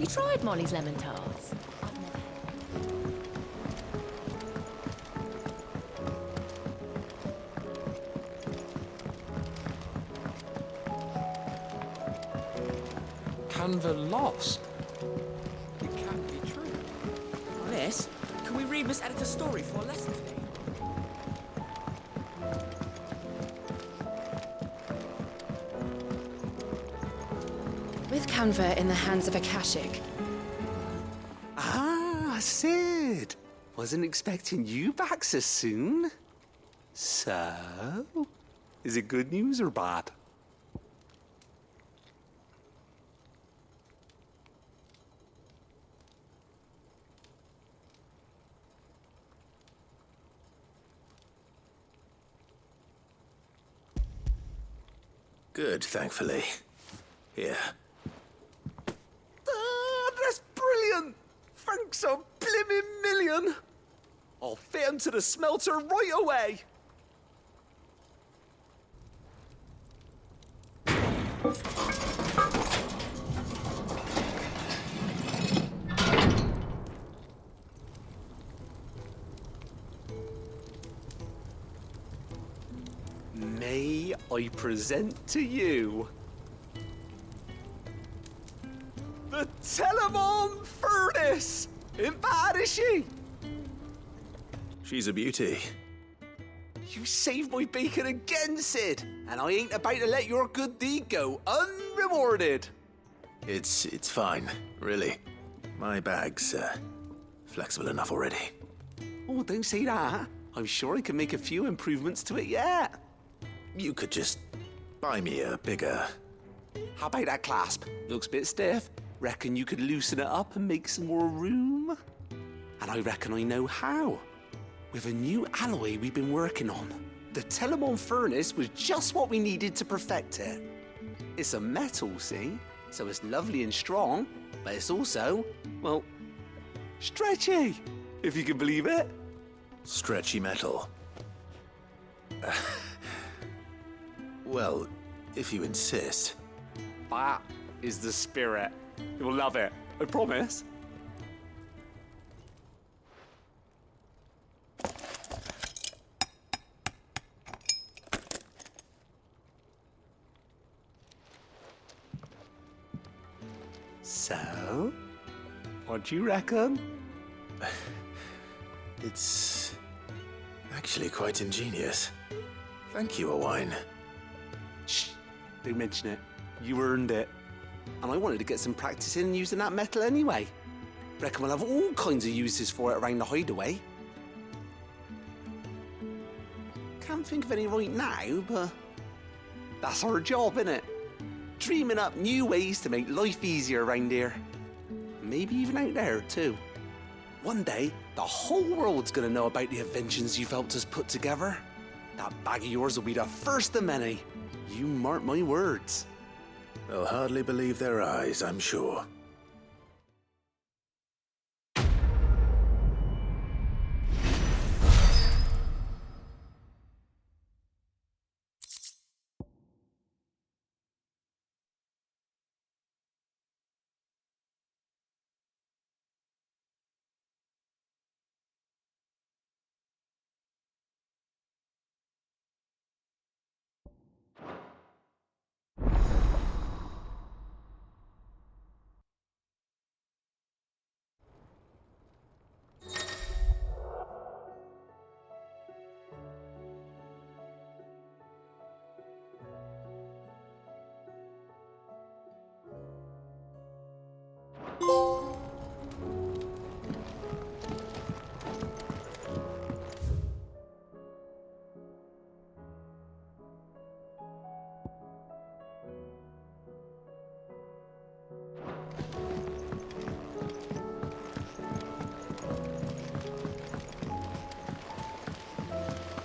tried Molly's lemon tarts? Canva lost. It can't be true. Miss, can we read Miss Editor's story for a lesson today? With Canva in the hands of Akashic. Ah, Sid. Wasn't expecting you back so soon. So, is it good news or bad? Good, thankfully. Here. Ah, that's brilliant! Thanks a blimmin' million! I'll fit 'em to the smelter right away! May I present to you the Telemon Furnace! Ain't bad, is she? She's a beauty. You saved my bacon again, Sid, and I ain't about to let your good deed go unrewarded. It's fine, really. My bag's flexible enough already. Oh, don't say that. I'm sure I can make a few improvements to it yet. You could just buy me a bigger... How about that clasp? Looks a bit stiff. Reckon you could loosen it up and make some more room? And I reckon I know how. With a new alloy we've been working on. The Telemon Furnace was just what we needed to perfect it. It's a metal, see? So it's lovely and strong, but it's also, well, stretchy, if you can believe it. Stretchy metal. Well, if you insist. That is the spirit. You'll love it, I promise. So, what do you reckon? It's actually quite ingenious. Thank you, Owain. Shh, don't mention it. You earned it. And I wanted to get some practice in using that metal anyway. Reckon we'll have all kinds of uses for it around the hideaway. Can't think of any right now, but that's our job, innit? Dreaming up new ways to make life easier around here. Maybe even out there, too. One day, the whole world's gonna know about the inventions you've helped us put together. That bag of yours will be the first of many. You mark my words. They'll hardly believe their eyes, I'm sure.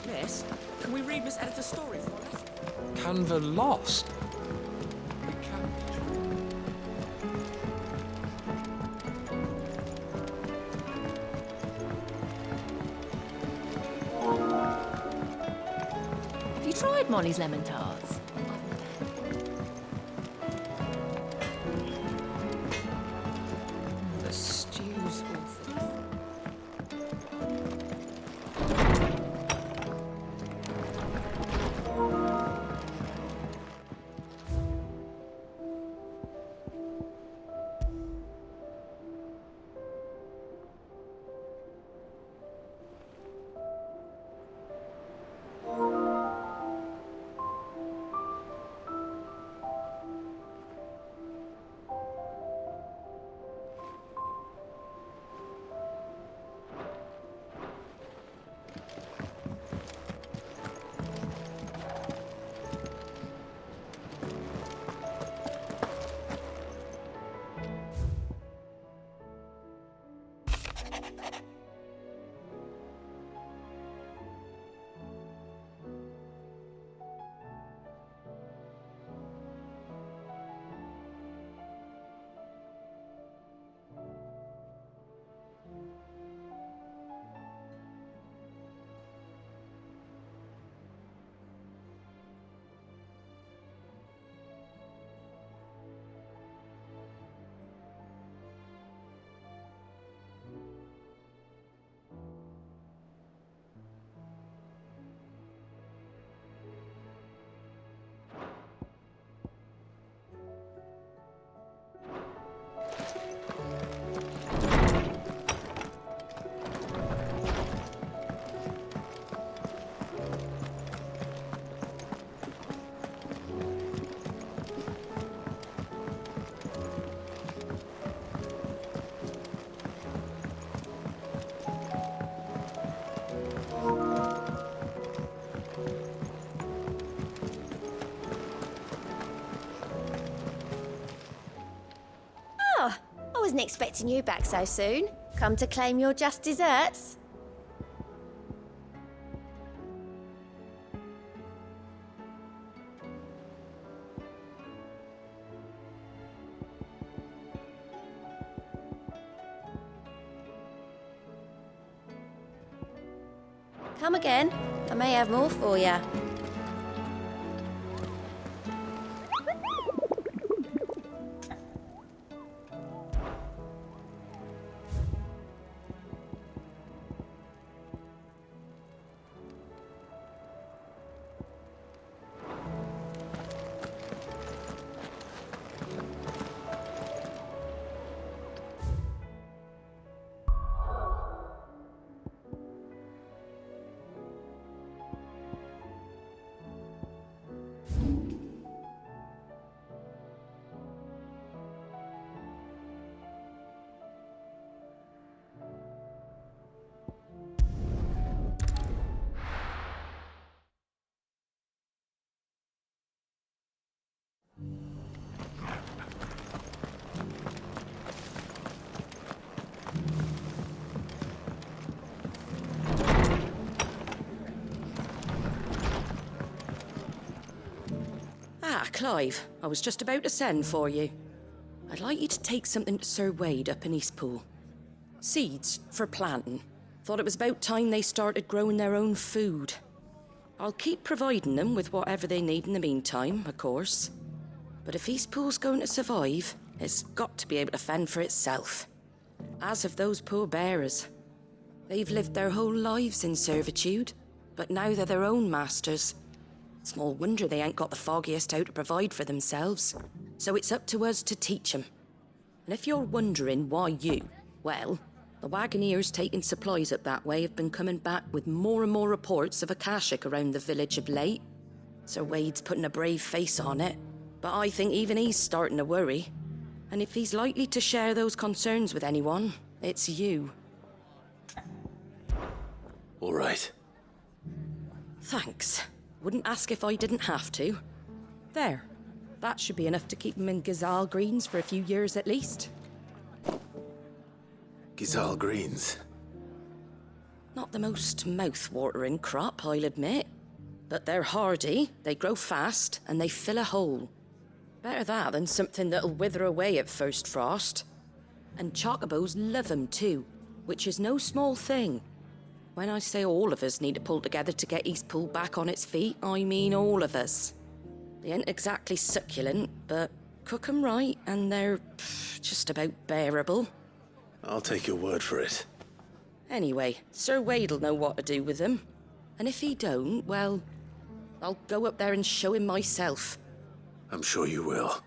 Miss, can we read Miss Editor's story for a lesson? Canva lost. It can't be true. Have you tried Molly's lemon tarts? I wasn't expecting you back so soon. Come to claim your just desserts? Come again. I may have more for you. Ah, Clive, I was just about to send for you. I'd like you to take something to Sir Wade up in Eastpool. Seeds for planting. Thought it was about time they started growing their own food. I'll keep providing them with whatever they need in the meantime, of course. But if Eastpool's going to survive, it's got to be able to fend for itself. As have those poor bearers. They've lived their whole lives in servitude, but now they're their own masters. Small wonder they ain't got the foggiest how to provide for themselves. So it's up to us to teach them. And if you're wondering why you, well, the wagoneers taking supplies up that way have been coming back with more and more reports of Akashic around the village of late. Sir Wade's putting a brave face on it, but I think even he's starting to worry. And if he's likely to share those concerns with anyone, it's you. All right. Thanks. Wouldn't ask if I didn't have to. There. That should be enough to keep them in Gazal Greens for a few years at least. Gizal Greens. Not the most mouth-watering crop, I'll admit. But they're hardy, they grow fast, and they fill a hole. Better that than something that'll wither away at first frost. And chocobos love 'em too, which is no small thing. When I say all of us need to pull together to get Eastpool back on its feet, I mean all of us. They ain't exactly succulent, but cook 'em right and they're just about bearable. I'll take your word for it. Anyway, Sir Wade'll know what to do with them. And if he don't, well, I'll go up there and show him myself. I'm sure you will.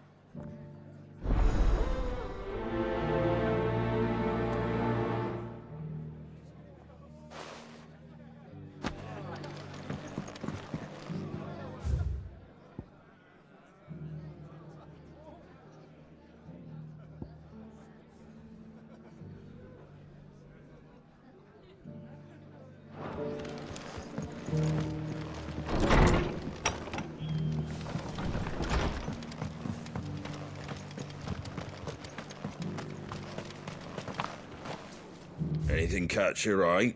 Anything catch your eye?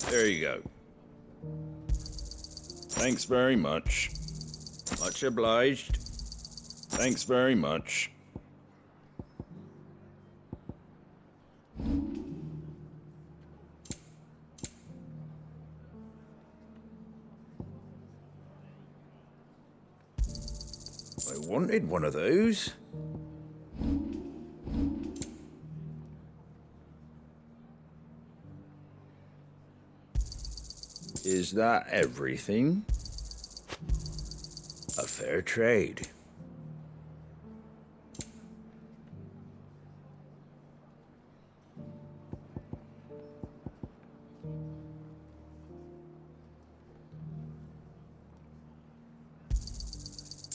There you go. Thanks very much. Much obliged. Thanks very much. I wanted one of those. Is that everything? A fair trade.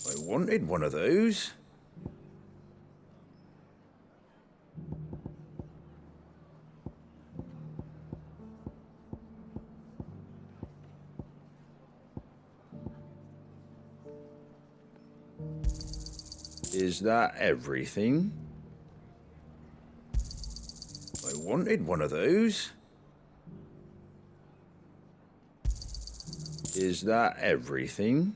I wanted one of those. Is that everything? I wanted one of those. Is that everything?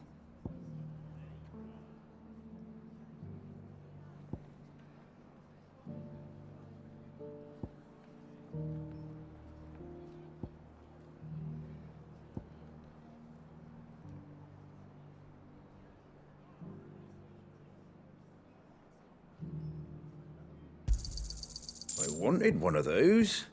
I wanted one of those.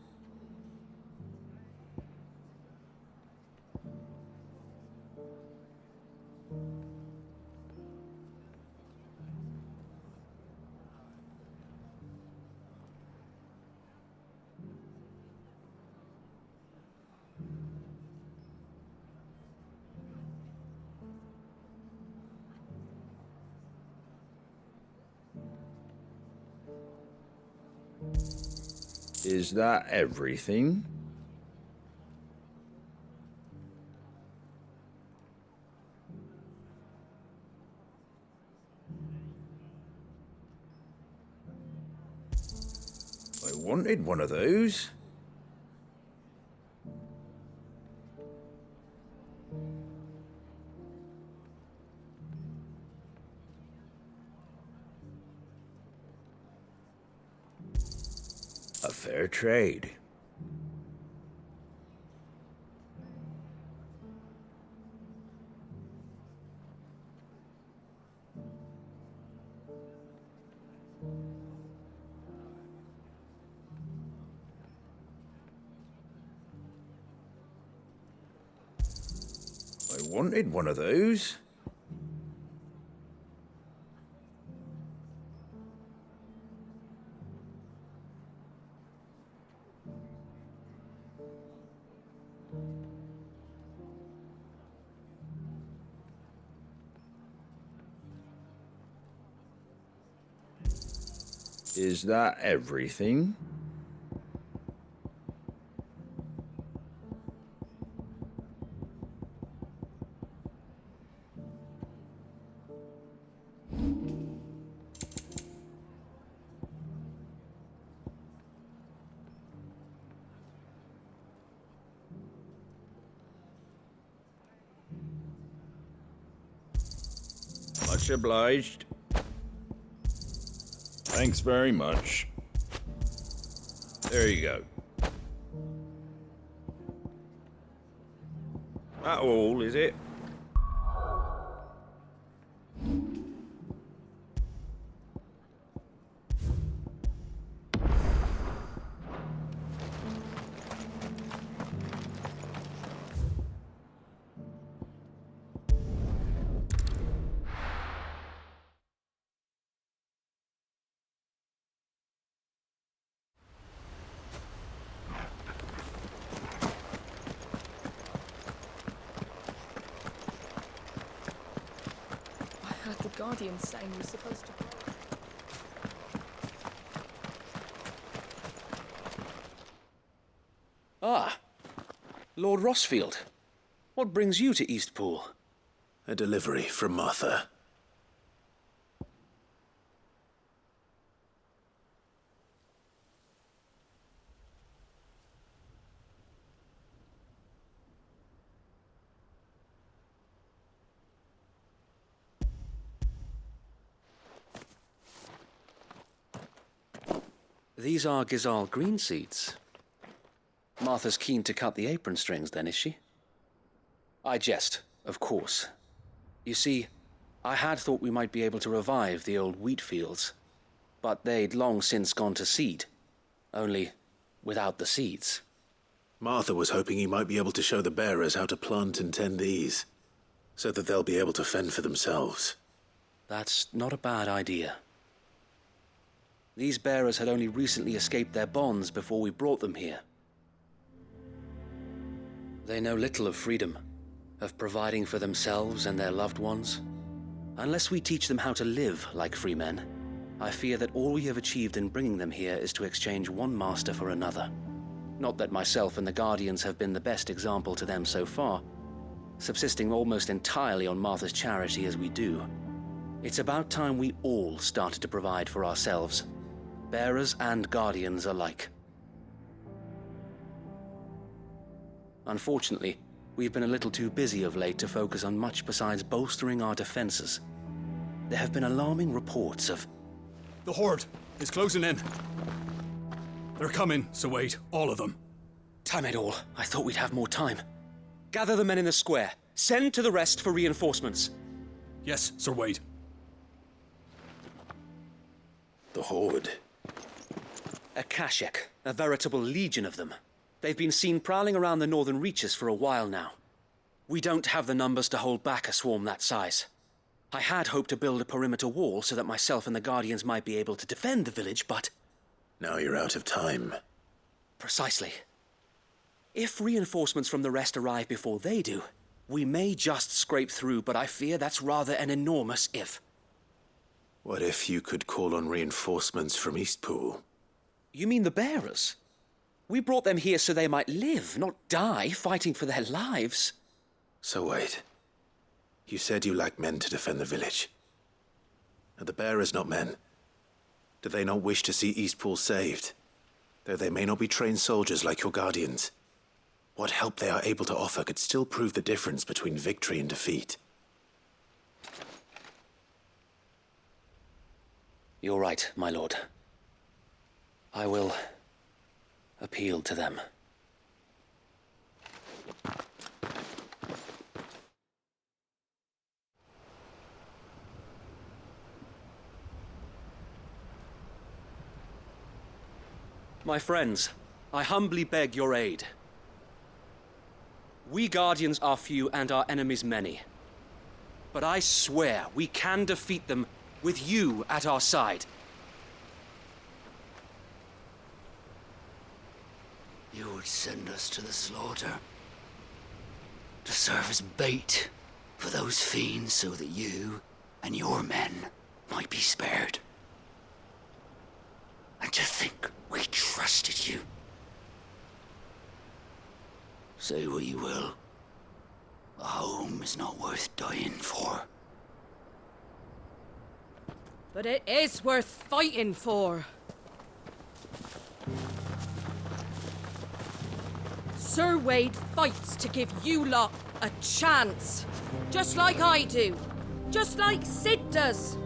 Is that everything? I wanted one of those. A fair trade. I wanted one of those. Is that everything? Much obliged. Thanks very much. There you go. That all, is it? Guardian's saying we're supposed to... Ah, Lord Rossfield. What brings you to Eastpool? A delivery from Martha. These are Gizal green seeds. Martha's keen to cut the apron strings, then, is she? I jest, of course. You see, I had thought we might be able to revive the old wheat fields, but they'd long since gone to seed, only without the seeds. Martha was hoping he might be able to show the bearers how to plant and tend these, so that they'll be able to fend for themselves. That's not a bad idea. These bearers had only recently escaped their bonds before we brought them here. They know little of freedom, of providing for themselves and their loved ones. Unless we teach them how to live like free men, I fear that all we have achieved in bringing them here is to exchange one master for another. Not that myself and the Guardians have been the best example to them so far, subsisting almost entirely on Martha's charity as we do. It's about time we all started to provide for ourselves, bearers and Guardians alike. Unfortunately, we've been a little too busy of late to focus on much besides bolstering our defenses. There have been alarming reports of... The Horde is closing in. They're coming, so wait, all of them. Damn it all, I thought we'd have more time. Gather the men in the square. Send to the rest for reinforcements. Yes, Sir Wade. The Horde. A Kashek, a veritable legion of them. They've been seen prowling around the northern reaches for a while now. We don't have the numbers to hold back a swarm that size. I had hoped to build a perimeter wall so that myself and the Guardians might be able to defend the village, but... Now you're out of time. Precisely. If reinforcements from the rest arrive before they do, we may just scrape through, but I fear that's rather an enormous if. What if you could call on reinforcements from Eastpool? You mean the bearers? We brought them here so they might live, not die, fighting for their lives. So wait. You said you lack men to defend the village. Are the bearers not men? Do they not wish to see Eastpool saved? Though they may not be trained soldiers like your Guardians, what help they are able to offer could still prove the difference between victory and defeat. You're right, my lord. I will appeal to them. My friends, I humbly beg your aid. We Guardians are few and our enemies many. But I swear we can defeat them with you at our side. You would send us to the slaughter, to serve as bait for those fiends so that you and your men might be spared. And to think we trusted you. Say what you will, a home is not worth dying for. But it is worth fighting for. Sir Wade fights to give you lot a chance. Just like I do. Just like Sid does.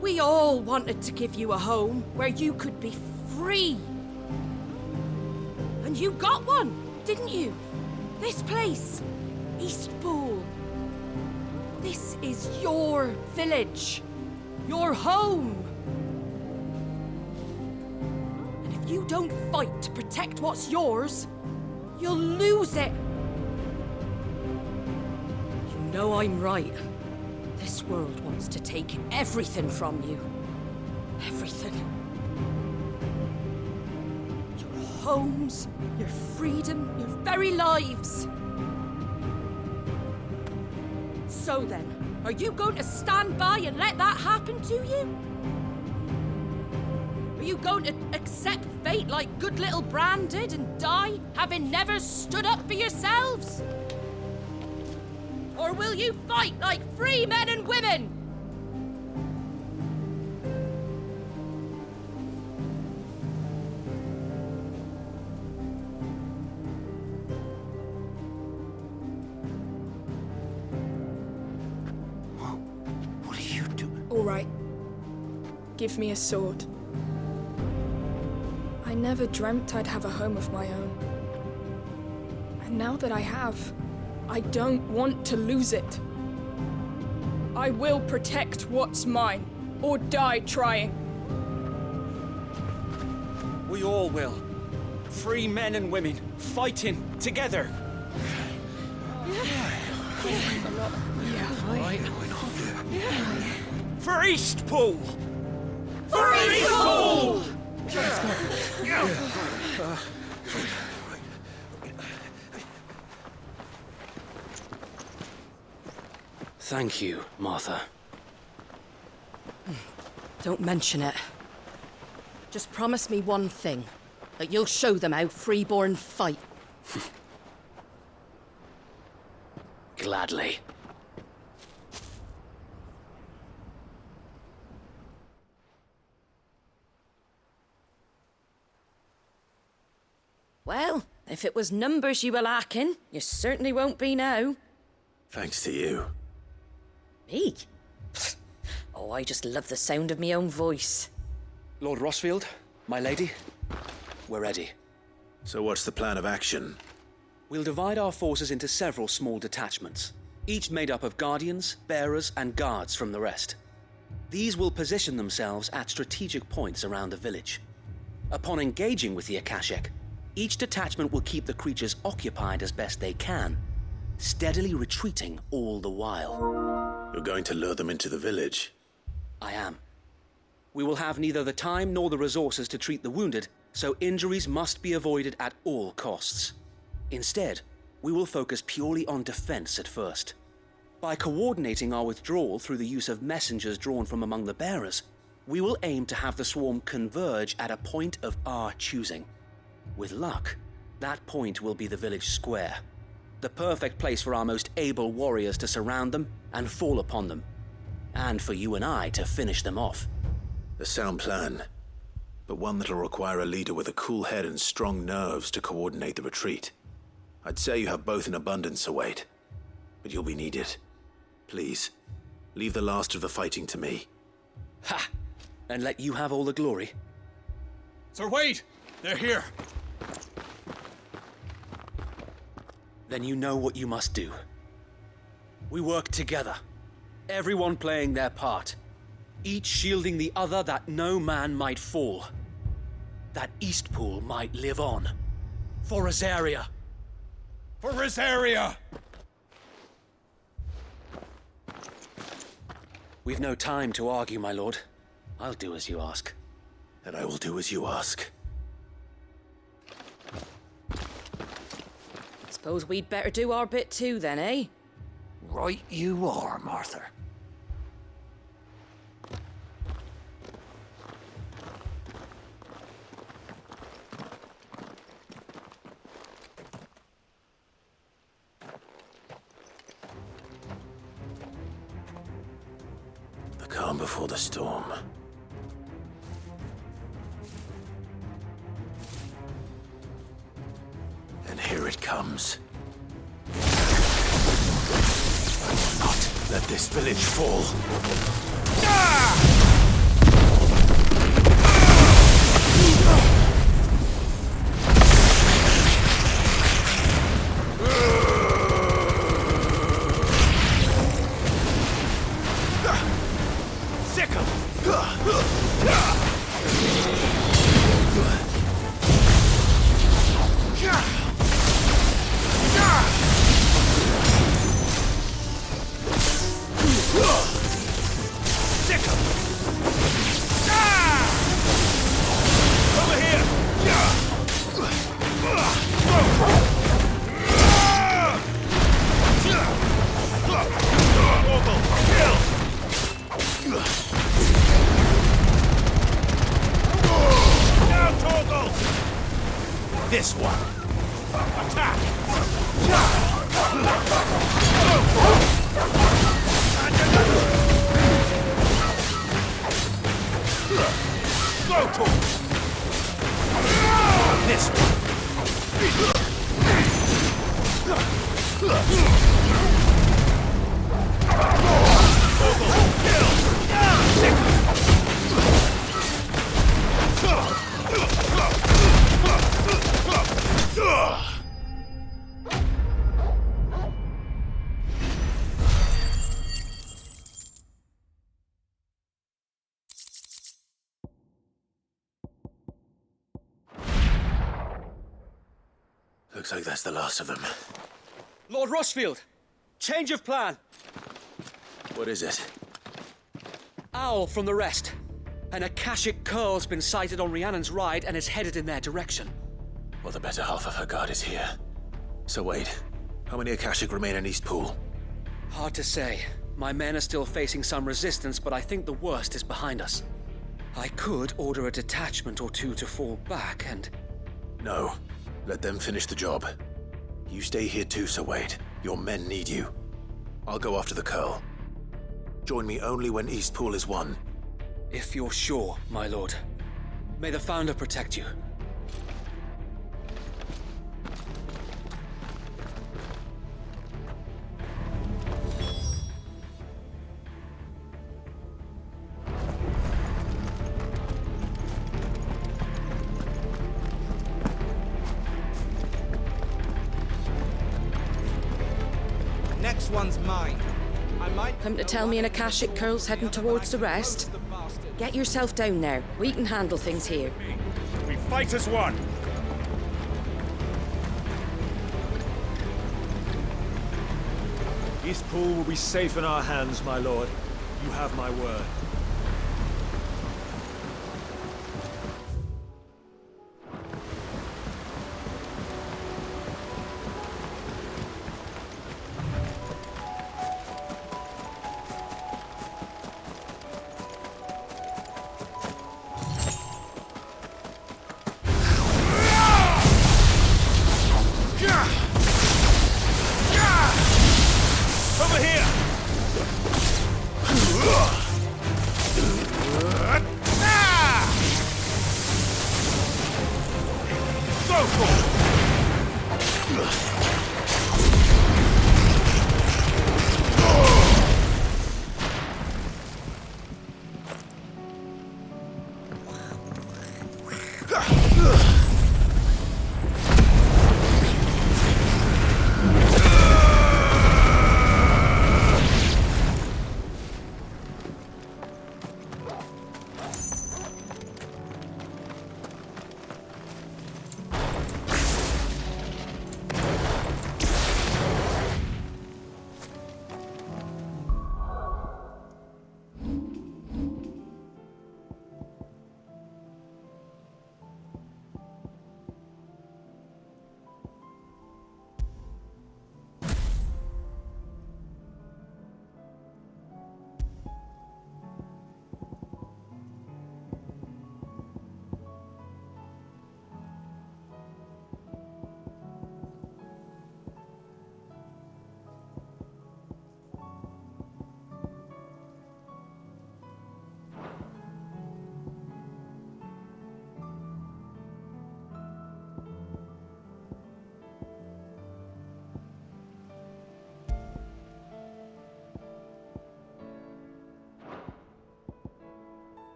We all wanted to give you a home where you could be free. And you got one, didn't you? This place, Eastpool. This is your village. Your home. And if you don't fight to protect what's yours, you'll lose it. You know I'm right. This world wants to take everything from you. Everything. Your homes, your freedom, your very lives. So then, Are you going to stand by and let that happen to you? Are you going to accept fate like good little Bran did and die, having never stood up for yourselves? Or will you fight like free men and women? What are you doing? All right. Give me a sword. I never dreamt I'd have a home of my own. And now that I have, I don't want to lose it. I will protect what's mine, or die trying. We all will. Free men and women, fighting together. For Eastpool! For Eastpool! Thank you, Martha. Don't mention it. Just promise me one thing. That you'll show them how freeborn fight. Gladly. Well, if it was numbers you were lacking, you certainly won't be now. Thanks to you. Me? Oh, I just love the sound of my own voice. Lord Rossfield, my lady, we're ready. So what's the plan of action? We'll divide our forces into several small detachments, each made up of guardians, bearers, and guards from the rest. These will position themselves at strategic points around the village. Upon engaging with the Akashic, each detachment will keep the creatures occupied as best they can, steadily retreating all the while. You're going to lure them into the village? I am. We will have neither the time nor the resources to treat the wounded, so injuries must be avoided at all costs. Instead, we will focus purely on defense at first. By coordinating our withdrawal through the use of messengers drawn from among the bearers, we will aim to have the swarm converge at a point of our choosing. With luck, that point will be the village square, the perfect place for our most able warriors to surround them and fall upon them, and for you and I to finish them off. A sound plan, but one that'll require a leader with a cool head and strong nerves to coordinate the retreat. I'd say you have both in abundance, Await, but you'll be needed. Please, leave the last of the fighting to me. Ha! And let you have all the glory. Sir Wade! They're here! Then you know what you must do. We work together, everyone playing their part, each shielding the other that no man might fall, that Eastpool might live on. For Rosaria! For Rosaria! We've no time to argue, my lord. I'll do as you ask. And I will do as you ask. Suppose we'd better do our bit too then, eh? Right you are, Martha. The calm before the storm. And here it comes. I will not let this village fall. Looks like that's the last of them. Lord Rossfield! Change of plan! What is it? Owl from the rest. An Akashic curl's been sighted on Rhiannon's ride and is headed in their direction. Well, the better half of her guard is here. So wait, how many Akashic remain in East Pool? Hard to say. My men are still facing some resistance, but I think the worst is behind us. I could order a detachment or two to fall back and... No. Let them finish the job. You stay here too, Sir Wade. Your men need you. I'll go after the curl. Join me only when East Pool is won. If you're sure, my lord. May the Founder protect you. Next one's mine. I might... Come to tell me an Akashic curl's heading towards the rest? Get yourself down there. We can handle things here. We fight as one! East Pool will be safe in our hands, my lord. You have my word. Over here! Go for it!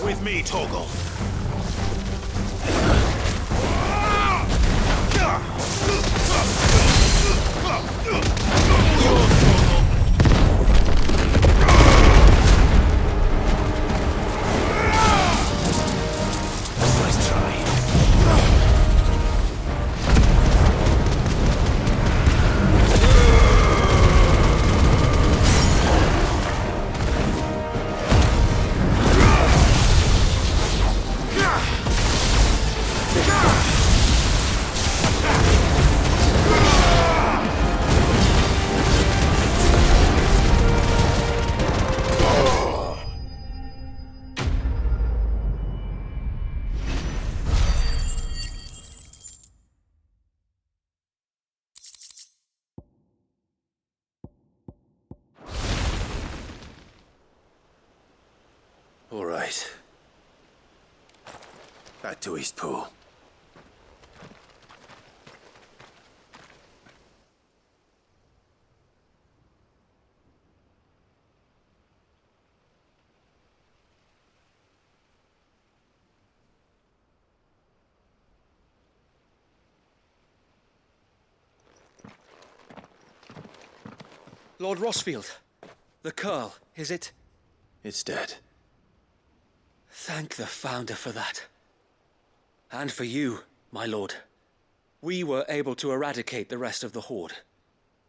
With me, Torgal. Nice try. All right. Back to Eastpool. Lord Rossfield, the Curl, is it? It's dead. Thank the Founder for that. And for you, my lord. We were able to eradicate the rest of the Horde.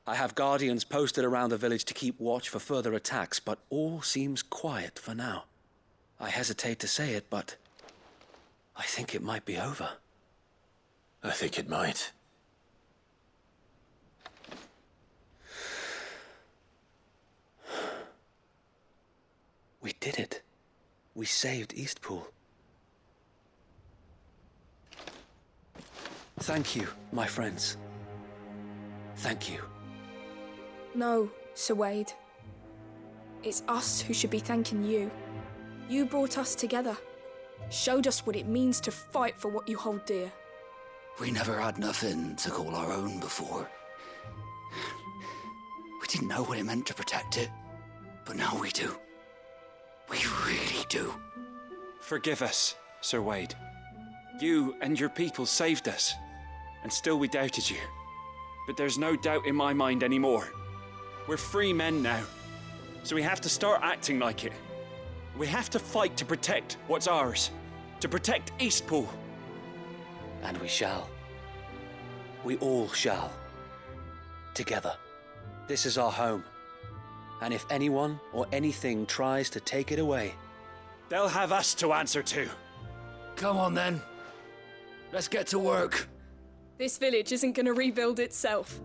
I have guardians posted around the village to keep watch for further attacks, but all seems quiet for now. I hesitate to say it, but I think it might be over. I think it might. We did it. We saved Eastpool. Thank you, my friends. Thank you. No, Sir Wade. It's us who should be thanking you. You brought us together. Showed us what it means to fight for what you hold dear. We never had nothing to call our own before. We didn't know what it meant to protect it, but now we do. We really do. Forgive us, Sir Wade. You and your people saved us, and still we doubted you. But there's no doubt in my mind anymore. We're free men now, so we have to start acting like it. We have to fight to protect what's ours, to protect Eastpool. And we shall. We all shall. Together. This is our home. And if anyone or anything tries to take it away, they'll have us to answer to. Come on then. Let's get to work. This village isn't gonna rebuild itself.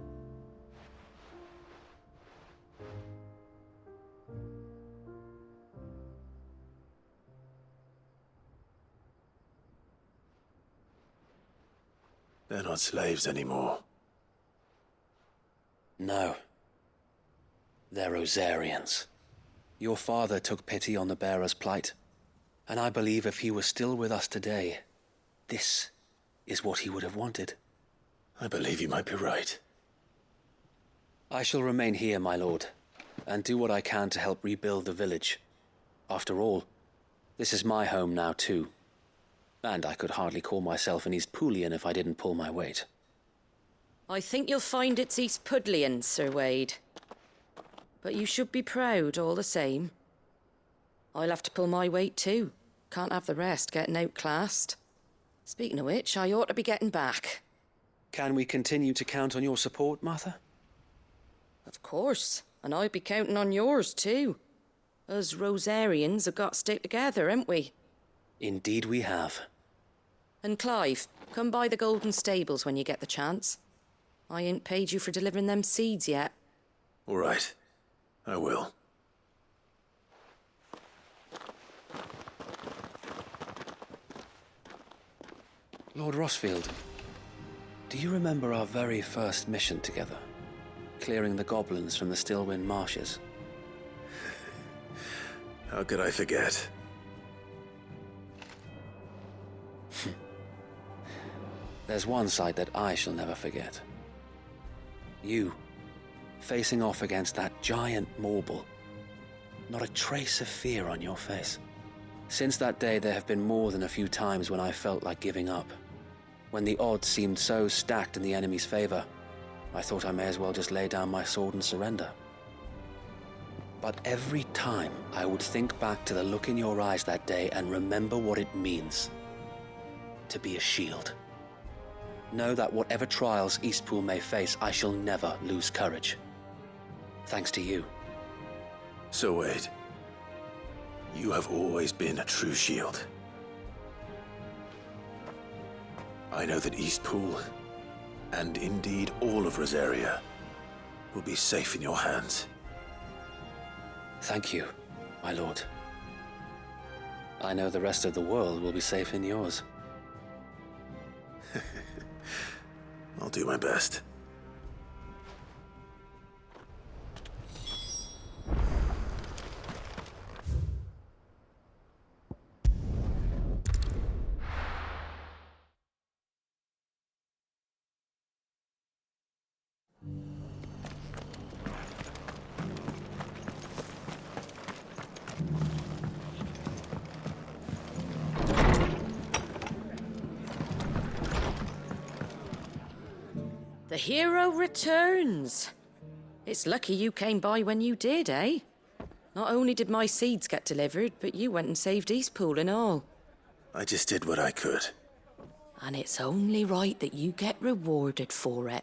They're not slaves anymore. no. They're Rosarians. Your father took pity on the bearer's plight, and I believe if he was still with us today, this is what he would have wanted. I believe you might be right. I shall remain here, my lord, and do what I can to help rebuild the village. After all, this is my home now too. And I could hardly call myself an Eastpoolian if I didn't pull my weight. I think you'll find it's East Pudlian, Sir Wade. But you should be proud all the same. I'll have to pull my weight too. Can't have the rest getting outclassed. Speaking of which, I ought to be getting back. Can we continue to count on your support, Martha? Of course, and I'd be counting on yours too. Us Rosarians have got to stick together, haven't we? Indeed we have. And Clive, come by the Golden Stables when you get the chance. I ain't paid you for delivering them seeds yet. All right. I will. Lord Rossfield, do you remember our very first mission together? Clearing the goblins from the Stillwind Marshes? How could I forget? There's one sight that I shall never forget. You, facing off against that giant Morble. Not a trace of fear on your face. Since that day, there have been more than a few times when I felt like giving up. When the odds seemed so stacked in the enemy's favor, I thought I may as well just lay down my sword and surrender. But every time I would think back to the look in your eyes that day and remember what it means to be a shield. Know that whatever trials Eastpool may face, I shall never lose courage. Thanks to you. Sir Wade, you have always been a true shield. I know that Eastpool, and indeed all of Rosaria, will be safe in your hands. Thank you, my lord. I know the rest of the world will be safe in yours. I'll do my best. The hero returns. It's lucky you came by when you did, eh? Not only did my seeds get delivered, but you went and saved Eastpool and all. I just did what I could. And it's only right that you get rewarded for it.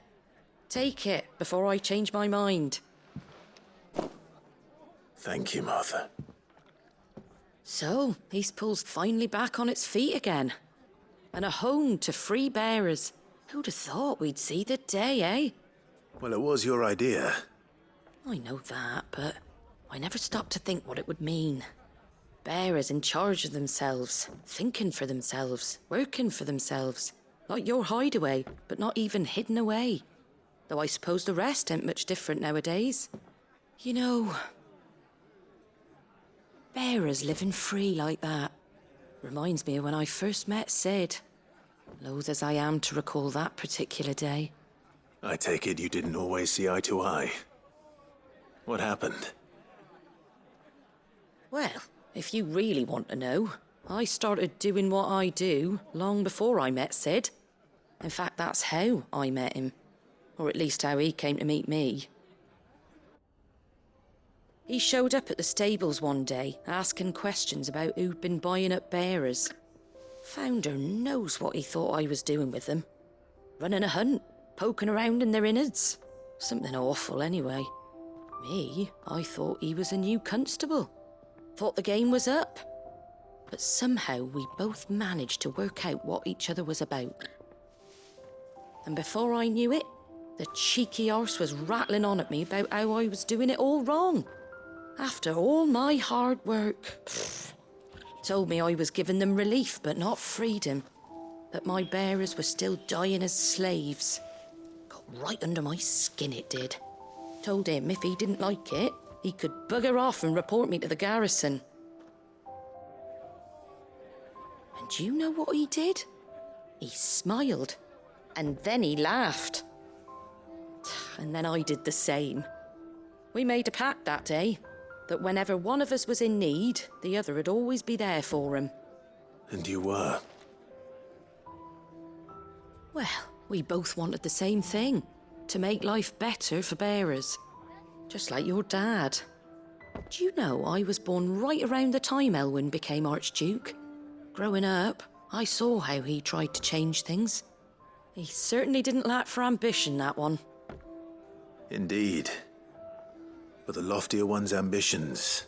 Take it before I change my mind. Thank you, Martha. So, Eastpool's finally back on its feet again. And a home to free bearers. Who'd have thought we'd see the day, eh? Well, it was your idea. I know that, but I never stopped to think what it would mean. Bearers in charge of themselves, thinking for themselves, working for themselves. Like your hideaway, but not even hidden away. Though I suppose the rest ain't much different nowadays. You know, bearers living free like that reminds me of when I first met Sid. Loath as I am to recall that particular day. I take it you didn't always see eye to eye. What happened? Well, if you really want to know, I started doing what I do long before I met Sid. In fact, that's how I met him. Or at least how he came to meet me. He showed up at the stables one day, asking questions about who'd been buying up bearers. Founder knows what he thought I was doing with them. Running a hunt, poking around in their innards. Something awful anyway. Me, I thought he was a new constable. Thought the game was up. But somehow we both managed to work out what each other was about. And before I knew it, the cheeky arse was rattling on at me about how I was doing it all wrong. After all my hard work. Told me I was giving them relief, but not freedom. That my bearers were still dying as slaves. Got right under my skin, it did. Told him if he didn't like it, he could bugger off and report me to the garrison. And do you know what he did? He smiled. And then he laughed. And then I did the same. We made a pact that day, that whenever one of us was in need, the other would always be there for him. And you were? Well, we both wanted the same thing. To make life better for bearers. Just like your dad. Do you know I was born right around the time Elwyn became Archduke? Growing up, I saw how he tried to change things. He certainly didn't lack for ambition, that one. Indeed. But the loftier one's ambitions,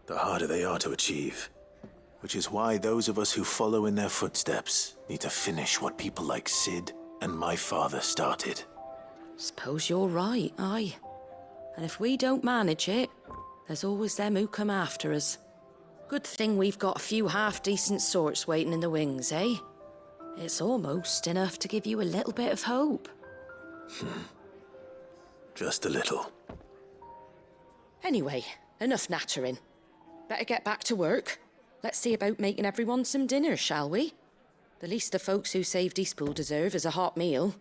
the harder they are to achieve. Which is why those of us who follow in their footsteps need to finish what people like Sid and my father started. Suppose you're right, aye. And if we don't manage it, there's always them who come after us. Good thing we've got a few half-decent sorts waiting in the wings, eh? It's almost enough to give you a little bit of hope. Just a little. Anyway, enough nattering. Better get back to work. Let's see about making everyone some dinner, shall we? The least the folks who saved Eastpool deserve is a hot meal.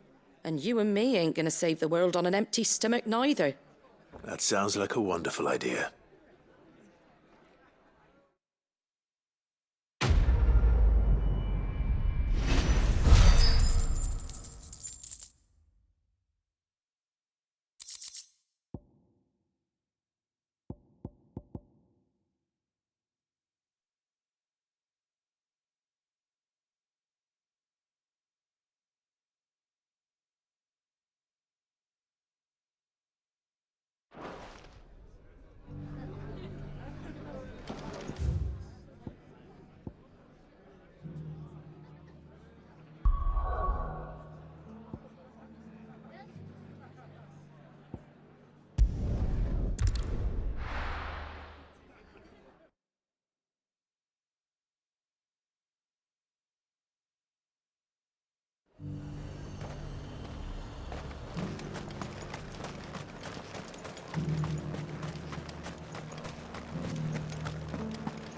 And you and me ain't gonna save the world on an empty stomach neither. That sounds like a wonderful idea.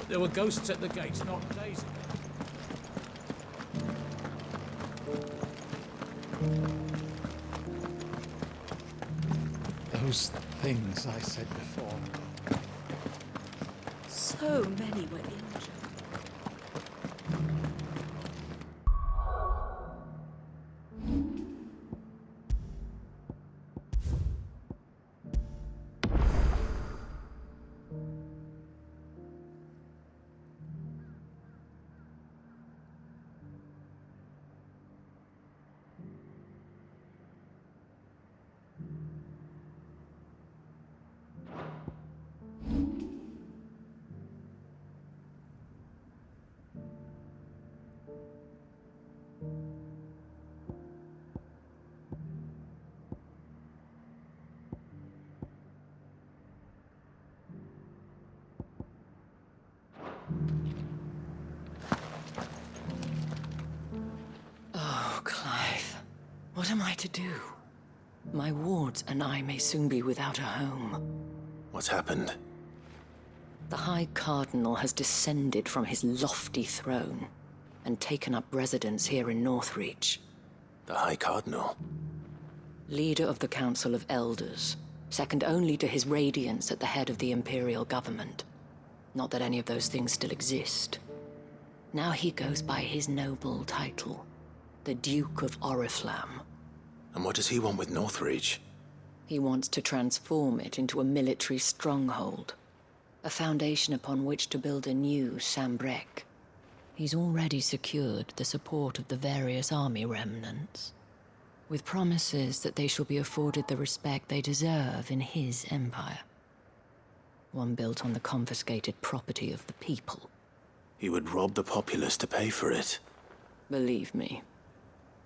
There were ghosts at the gates not days ago. Those things I said before. So many were injured. Oh, Clive. What am I to do? My wards and I may soon be without a home. What's happened? The High Cardinal has descended from his lofty throne and taken up residence here in Northreach. The High Cardinal? Leader of the Council of Elders, second only to his Radiance at the head of the Imperial government. Not that any of those things still exist. Now he goes by his noble title, the Duke of Oriflamme. And what does he want with Northreach? He wants to transform it into a military stronghold, a foundation upon which to build a new Sambrec. He's already secured the support of the various army remnants, with promises that they shall be afforded the respect they deserve in his empire. One built on the confiscated property of the people. He would rob the populace to pay for it. Believe me,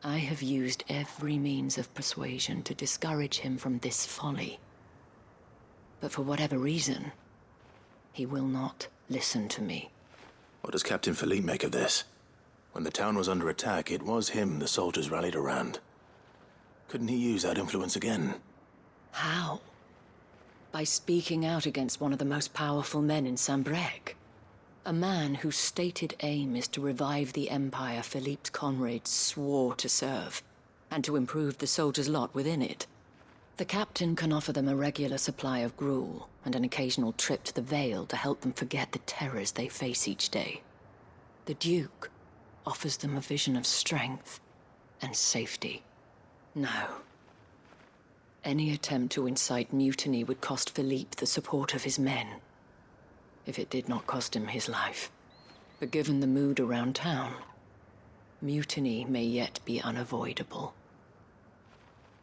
I have used every means of persuasion to discourage him from this folly. But for whatever reason, he will not listen to me. What does Captain Philippe make of this? When the town was under attack, it was him the soldiers rallied around. Couldn't he use that influence again? How? By speaking out against one of the most powerful men in Sambrec. A man whose stated aim is to revive the empire Philippe's comrades swore to serve, and to improve the soldiers' lot within it. The captain can offer them a regular supply of gruel and an occasional trip to the Vale to help them forget the terrors they face each day. The Duke offers them a vision of strength and safety. No. Any attempt to incite mutiny would cost Philippe the support of his men, if it did not cost him his life. But given the mood around town, mutiny may yet be unavoidable.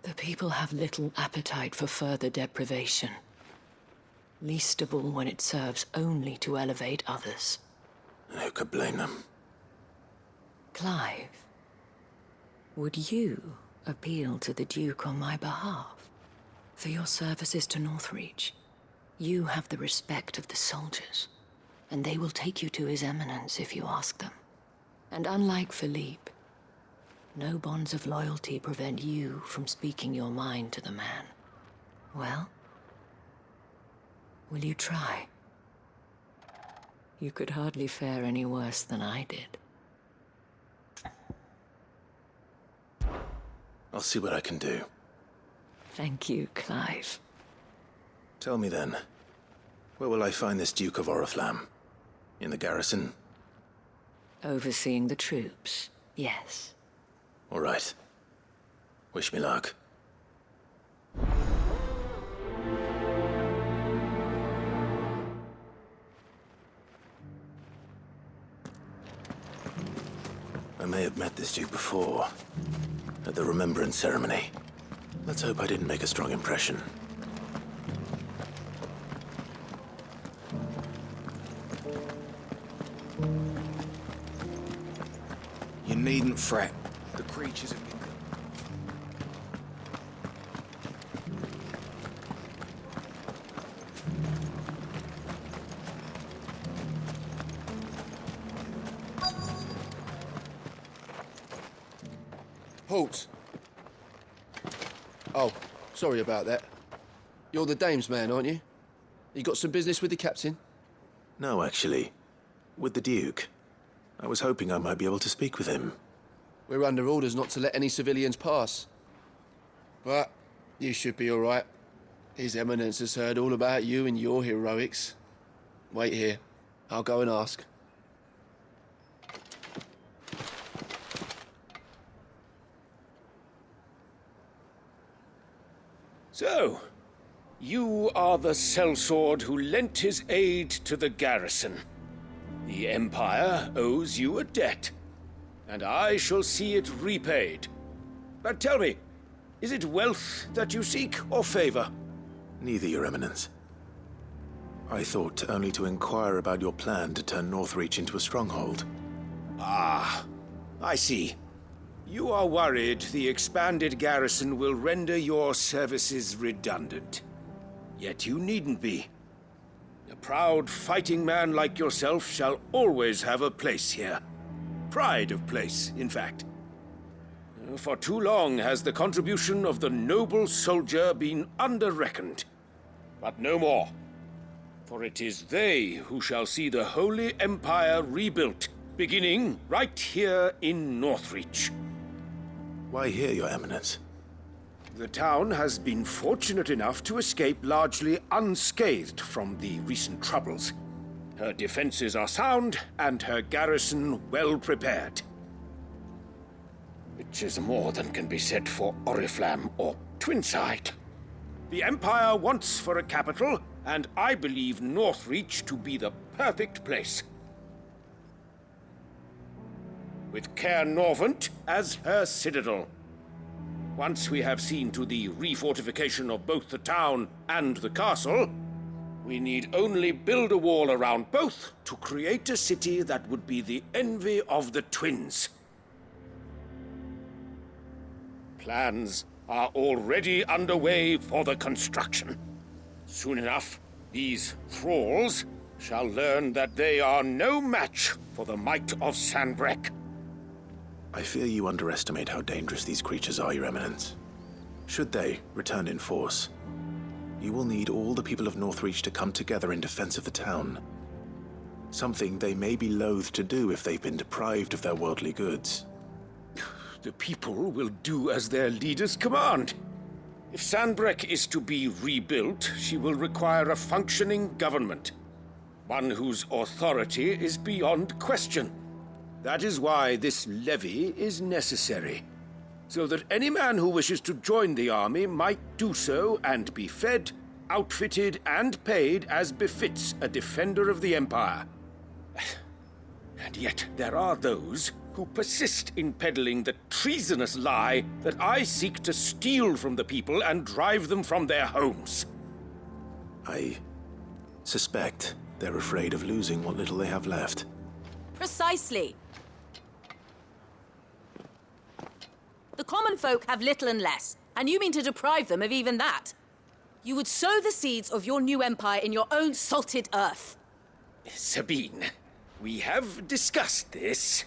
The people have little appetite for further deprivation, least of all when it serves only to elevate others. Who could blame them? Clive, would you appeal to the Duke on my behalf? For your services to Northreach, you have the respect of the soldiers, and they will take you to His Eminence if you ask them. And unlike Philippe, no bonds of loyalty prevent you from speaking your mind to the man. Well, will you try? You could hardly fare any worse than I did. I'll see what I can do. Thank you, Clive. Tell me then, where will I find this Duke of Oriflamme? In the garrison? Overseeing the troops, yes. All right. Wish me luck. I may have met this Duke before, at the Remembrance Ceremony. Let's hope I didn't make a strong impression. You needn't fret. The creatures have been good. Halt! Oh, sorry about that. You're the dame's man, aren't you? You got some business with the captain? No, actually. With the Duke. I was hoping I might be able to speak with him. We're under orders not to let any civilians pass. But you should be all right. His Eminence has heard all about you and your heroics. Wait here. I'll go and ask. So, you are the sellsword who lent his aid to the garrison. The Empire owes you a debt, and I shall see it repaid. But tell me, is it wealth that you seek, or favor? Neither, Your Eminence. I thought only to inquire about your plan to turn Northreach into a stronghold. Ah, I see. You are worried the expanded garrison will render your services redundant. Yet you needn't be. A proud fighting man like yourself shall always have a place here. Pride of place, in fact. For too long has the contribution of the noble soldier been under-reckoned. But no more. For it is they who shall see the Holy Empire rebuilt, beginning right here in Northreach. Why here, Your Eminence? The town has been fortunate enough to escape largely unscathed from the recent troubles. Her defenses are sound, and her garrison well prepared. Which is more than can be said for Oriflamme or Twinside. The Empire wants for a capital, and I believe Northreach to be the perfect place. With Caer Norvent as her citadel. Once we have seen to the refortification of both the town and the castle, we need only build a wall around both to create a city that would be the envy of the twins. Plans are already underway for the construction. Soon enough, these thralls shall learn that they are no match for the might of Sanbreque. I fear you underestimate how dangerous these creatures are, Your Eminence. Should they return in force, you will need all the people of Northreach to come together in defense of the town. Something they may be loath to do if they've been deprived of their worldly goods. the people will do as their leaders command. If Sanbreque is to be rebuilt, she will require a functioning government. One whose authority is beyond question. That is why this levy is necessary. So that any man who wishes to join the army might do so and be fed, outfitted, and paid as befits a defender of the Empire. And yet there are those who persist in peddling the treasonous lie that I seek to steal from the people and drive them from their homes. I suspect they're afraid of losing what little they have left. Precisely. The common folk have little and less, and you mean to deprive them of even that. You would sow the seeds of your new empire in your own salted earth. Sabine, we have discussed this.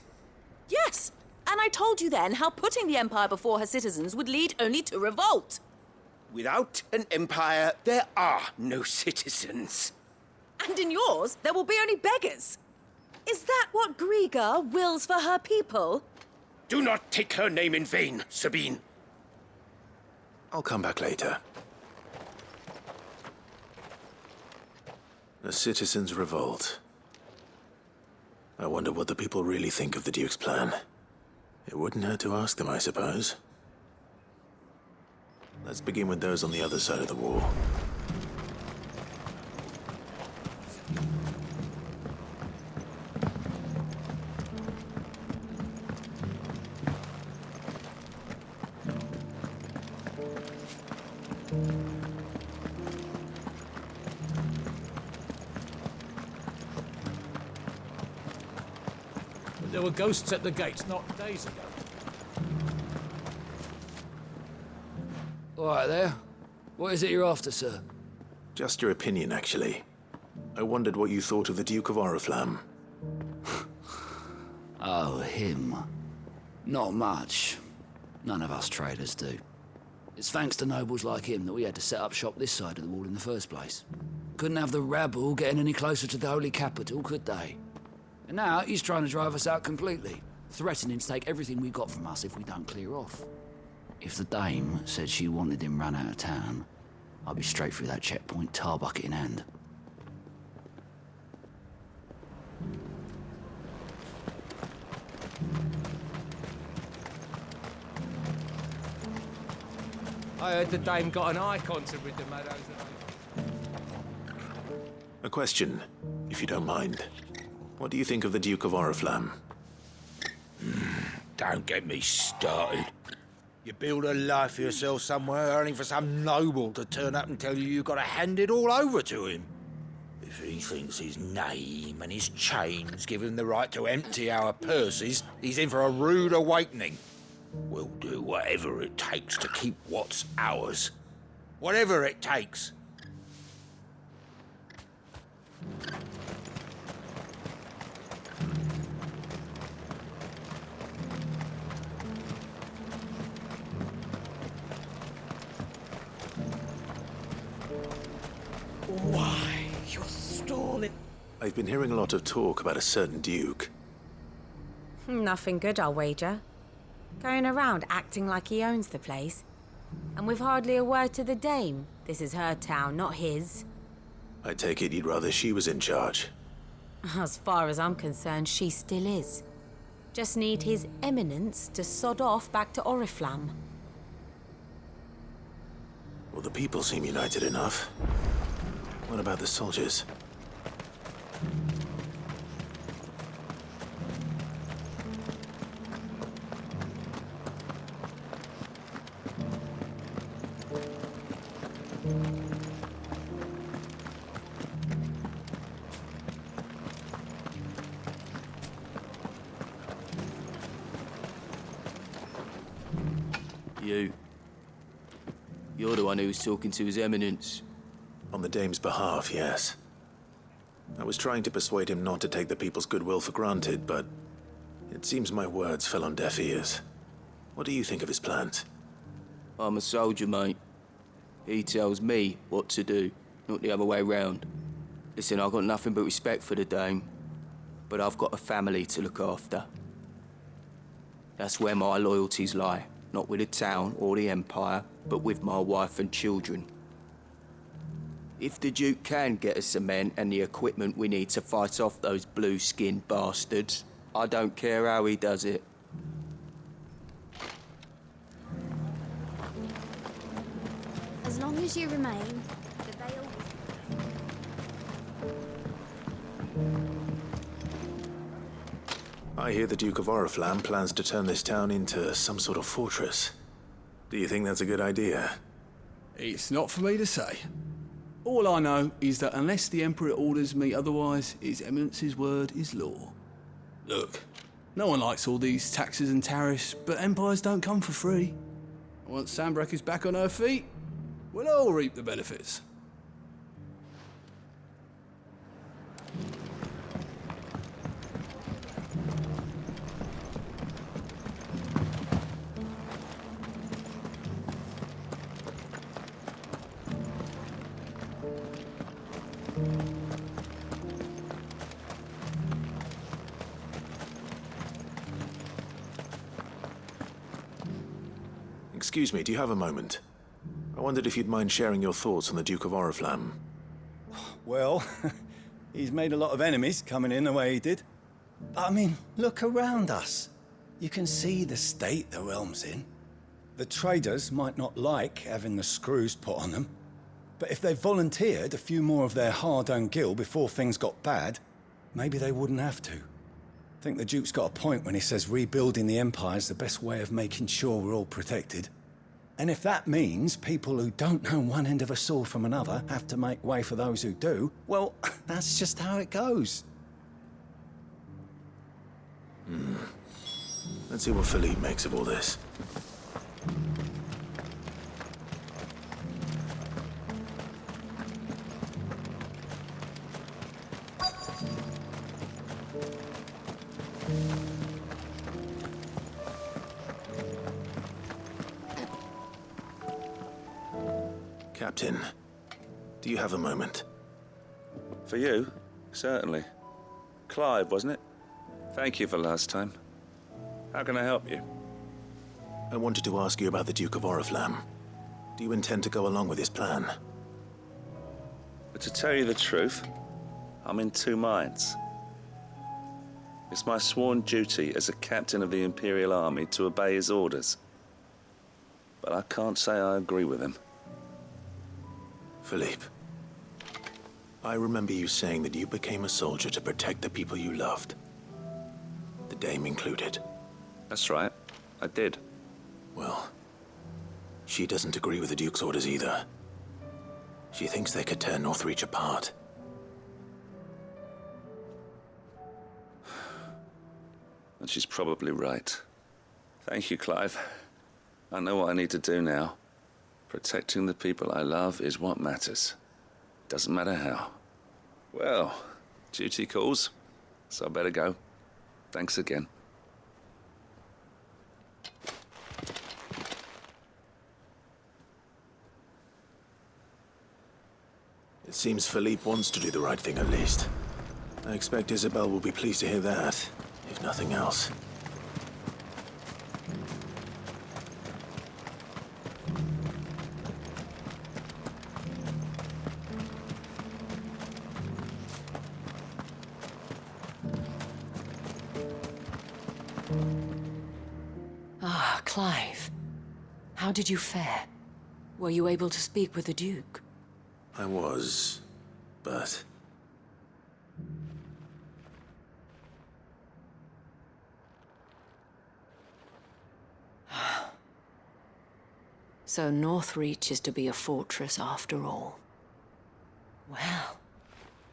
Yes, and I told you then how putting the empire before her citizens would lead only to revolt. Without an empire, there are no citizens. And in yours, there will be only beggars. Is that what Griga wills for her people? Do not take her name in vain, Sabine. I'll come back later. A citizens' revolt. I wonder what the people really think of the Duke's plan. It wouldn't hurt to ask them, I suppose. Let's begin with those on the other side of the wall. There were ghosts at the gates not days ago. All right there. What is it you're after, sir? Just your opinion, actually. I wondered what you thought of the Duke of Oriflamme. Oh, him. Not much. None of us traders do. It's thanks to nobles like him that we had to set up shop this side of the wall in the first place. Couldn't have the rabble getting any closer to the holy capital, could they? And now he's trying to drive us out completely, threatening to take everything we got from us if we don't clear off. If the dame said she wanted him run out of town, I'd be straight through that checkpoint, tar bucket in hand. I heard the dame got an icon to rid the meadows of. A question, if you don't mind. What do you think of the Duke of Oriflamme? Don't get me started. You build a life for yourself somewhere, only for some noble to turn up and tell you you've got to hand it all over to him. If he thinks his name and his chains give him the right to empty our purses, he's in for a rude awakening. We'll do whatever it takes to keep what's ours. Whatever it takes. Why, you're stalling. I've been hearing a lot of talk about a certain Duke. Nothing good, I'll wager. Going around acting like he owns the place. And with hardly a word to the dame. This is her town, not his. I take it you'd rather she was in charge. As far as I'm concerned, she still is. Just need his eminence to sod off back to Oriflamme. Well, the people seem united enough. What about the soldiers? You're the one who was talking to His Eminence. On the dame's behalf, yes. I was trying to persuade him not to take the people's goodwill for granted, but it seems my words fell on deaf ears. What do you think of his plans? I'm a soldier, mate. He tells me what to do, not the other way round. Listen, I've got nothing but respect for the dame, but I've got a family to look after. That's where my loyalties lie. Not with the town or the Empire, but with my wife and children. If the Duke can get us cement and the equipment we need to fight off those blue-skinned bastards, I don't care how he does it. As long as you remain, the veil... I hear the Duke of Oriflamme plans to turn this town into some sort of fortress. Do you think that's a good idea? It's not for me to say. All I know is that unless the Emperor orders me otherwise, His Eminence's word is law. Look, no one likes all these taxes and tariffs, but empires don't come for free. Once Sanbreque is back on her feet, we'll all reap the benefits. Excuse me, do you have a moment? I wondered if you'd mind sharing your thoughts on the Duke of Oriflamme. Well, he's made a lot of enemies coming in the way he did. But I mean, look around us. You can see the state the realm's in. The traders might not like having the screws put on them, but if they volunteered a few more of their hard-earned gil before things got bad, maybe they wouldn't have to. I think the Duke's got a point when he says rebuilding the Empire's the best way of making sure we're all protected. And if that means people who don't know one end of a sword from another have to make way for those who do, well, that's just how it goes. Let's see what Philippe makes of all this. Captain, do you have a moment? For you? Certainly. Clive, wasn't it? Thank you for last time. How can I help you? I wanted to ask you about the Duke of Oriflamme. Do you intend to go along with his plan? But to tell you the truth, I'm in two minds. It's my sworn duty as a captain of the Imperial Army to obey his orders. But I can't say I agree with him. Philippe, I remember you saying that you became a soldier to protect the people you loved. The Dame included. That's right, I did. Well, she doesn't agree with the Duke's orders either. She thinks they could tear Northreach apart. And she's probably right. Thank you, Clive. I know what I need to do now. Protecting the people I love is what matters. Doesn't matter how. Well, duty calls, so I better go. Thanks again. It seems Philippe wants to do the right thing at least. I expect Isabel will be pleased to hear that, if nothing else. Ah, Clive. How did you fare? Were you able to speak with the Duke? I was, but... So Northreach is to be a fortress after all. Well,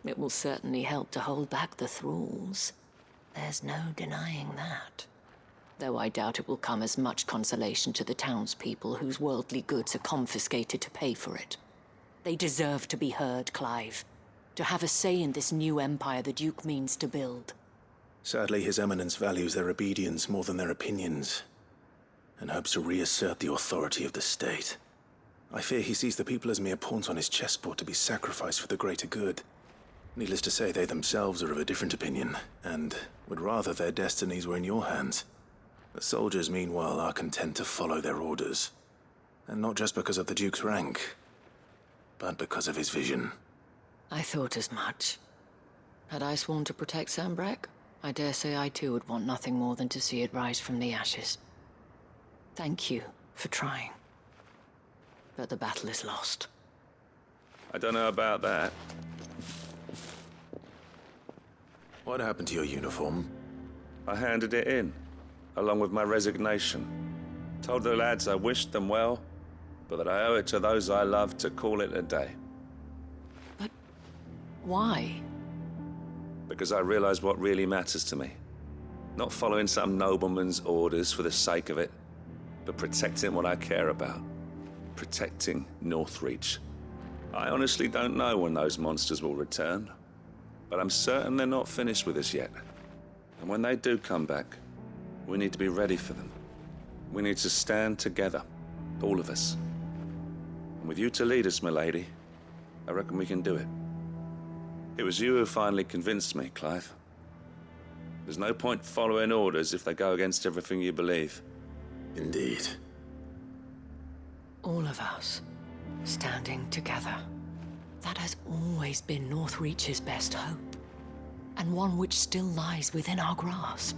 it will certainly help to hold back the thralls. There's no denying that. Though I doubt it will come as much consolation to the townspeople whose worldly goods are confiscated to pay for it. They deserve to be heard, Clive. To have a say in this new empire the Duke means to build. Sadly, His Eminence values their obedience more than their opinions, and hopes to reassert the authority of the state. I fear he sees the people as mere pawns on his chessboard to be sacrificed for the greater good. Needless to say, they themselves are of a different opinion, and would rather their destinies were in your hands. The soldiers, meanwhile, are content to follow their orders. And not just because of the Duke's rank, but because of his vision. I thought as much. Had I sworn to protect Sambrek, I dare say I too would want nothing more than to see it rise from the ashes. Thank you for trying. But the battle is lost. I don't know about that. What happened to your uniform? I handed it in, along with my resignation. Told the lads I wished them well, but that I owe it to those I love to call it a day. But why? Because I realize what really matters to me. Not following some nobleman's orders for the sake of it, but protecting what I care about. Protecting Northreach. I honestly don't know when those monsters will return, but I'm certain they're not finished with us yet. And when they do come back, we need to be ready for them. We need to stand together, all of us. And with you to lead us, milady, I reckon we can do it. It was you who finally convinced me, Clive. There's no point following orders if they go against everything you believe. Indeed. All of us, standing together. That has always been Northreach's best hope, and one which still lies within our grasp.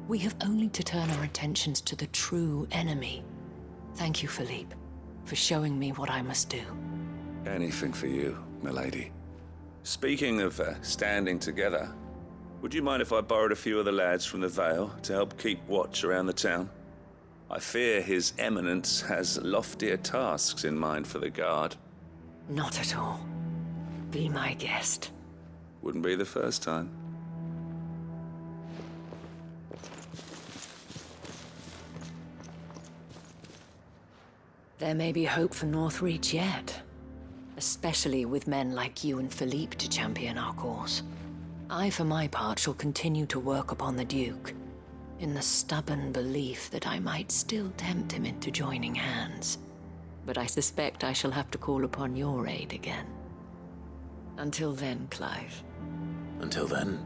We have only to turn our attentions to the true enemy. Thank you, Philippe, for showing me what I must do. Anything for you, milady. Speaking of standing together, would you mind if I borrowed a few of the lads from the Vale to help keep watch around the town? I fear His Eminence has loftier tasks in mind for the guard. Not at all. Be my guest. Wouldn't be the first time. There may be hope for Northreach yet. Especially with men like you and Philippe to champion our cause. I, for my part, shall continue to work upon the Duke, in the stubborn belief that I might still tempt him into joining hands. But I suspect I shall have to call upon your aid again. Until then, Clive. Until then?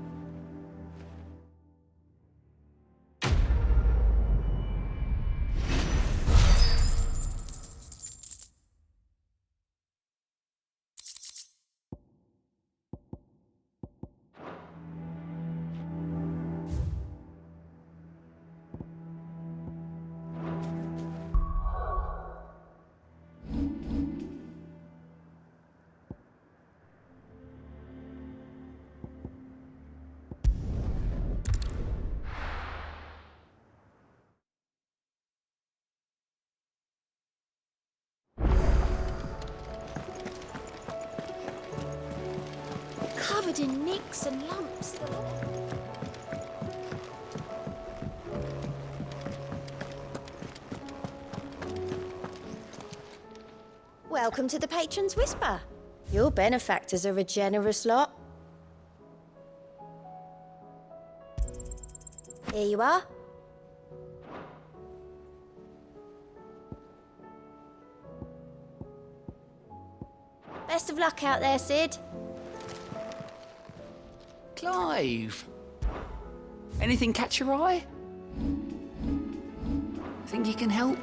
Covered in nicks and lumps. Welcome to the Patron's Whisper. Your benefactors are a generous lot. Here you are. Best of luck out there, Sid. Clive! Anything catch your eye? Think you can help?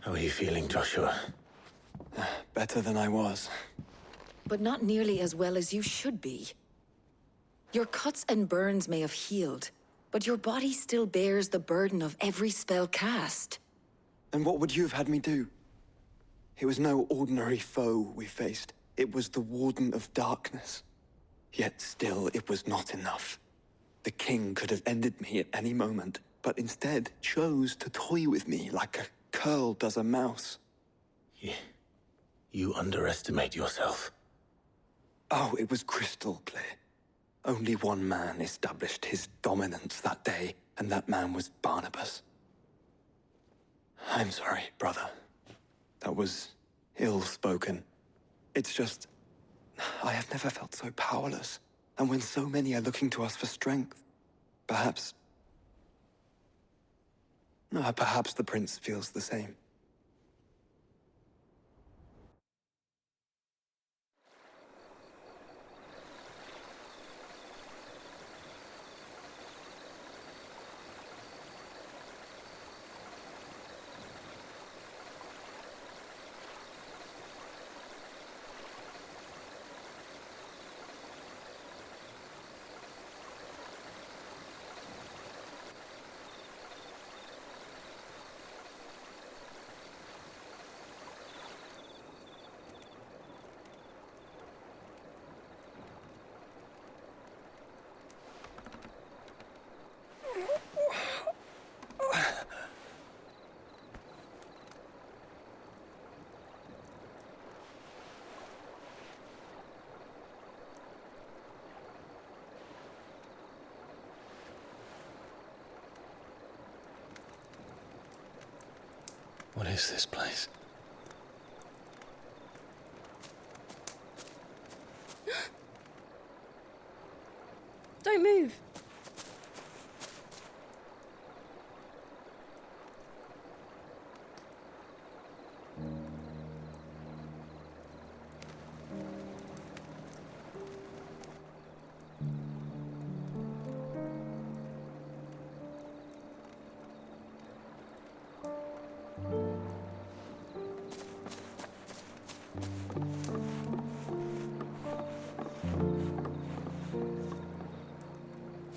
How are you feeling, Joshua? Better than I was. But not nearly as well as you should be. Your cuts and burns may have healed, but your body still bears the burden of every spell cast. And what would you have had me do? It was no ordinary foe we faced. It was the Warden of Darkness. Yet still, it was not enough. The king could have ended me at any moment, but instead chose to toy with me like a curl does a mouse. You underestimate yourself. Oh, it was crystal clear. Only one man established his dominance that day, and that man was Barnabas. I'm sorry, brother. That was ill-spoken. It's just, I have never felt so powerless. And when so many are looking to us for strength, perhaps the prince feels the same. What is this place? Don't move.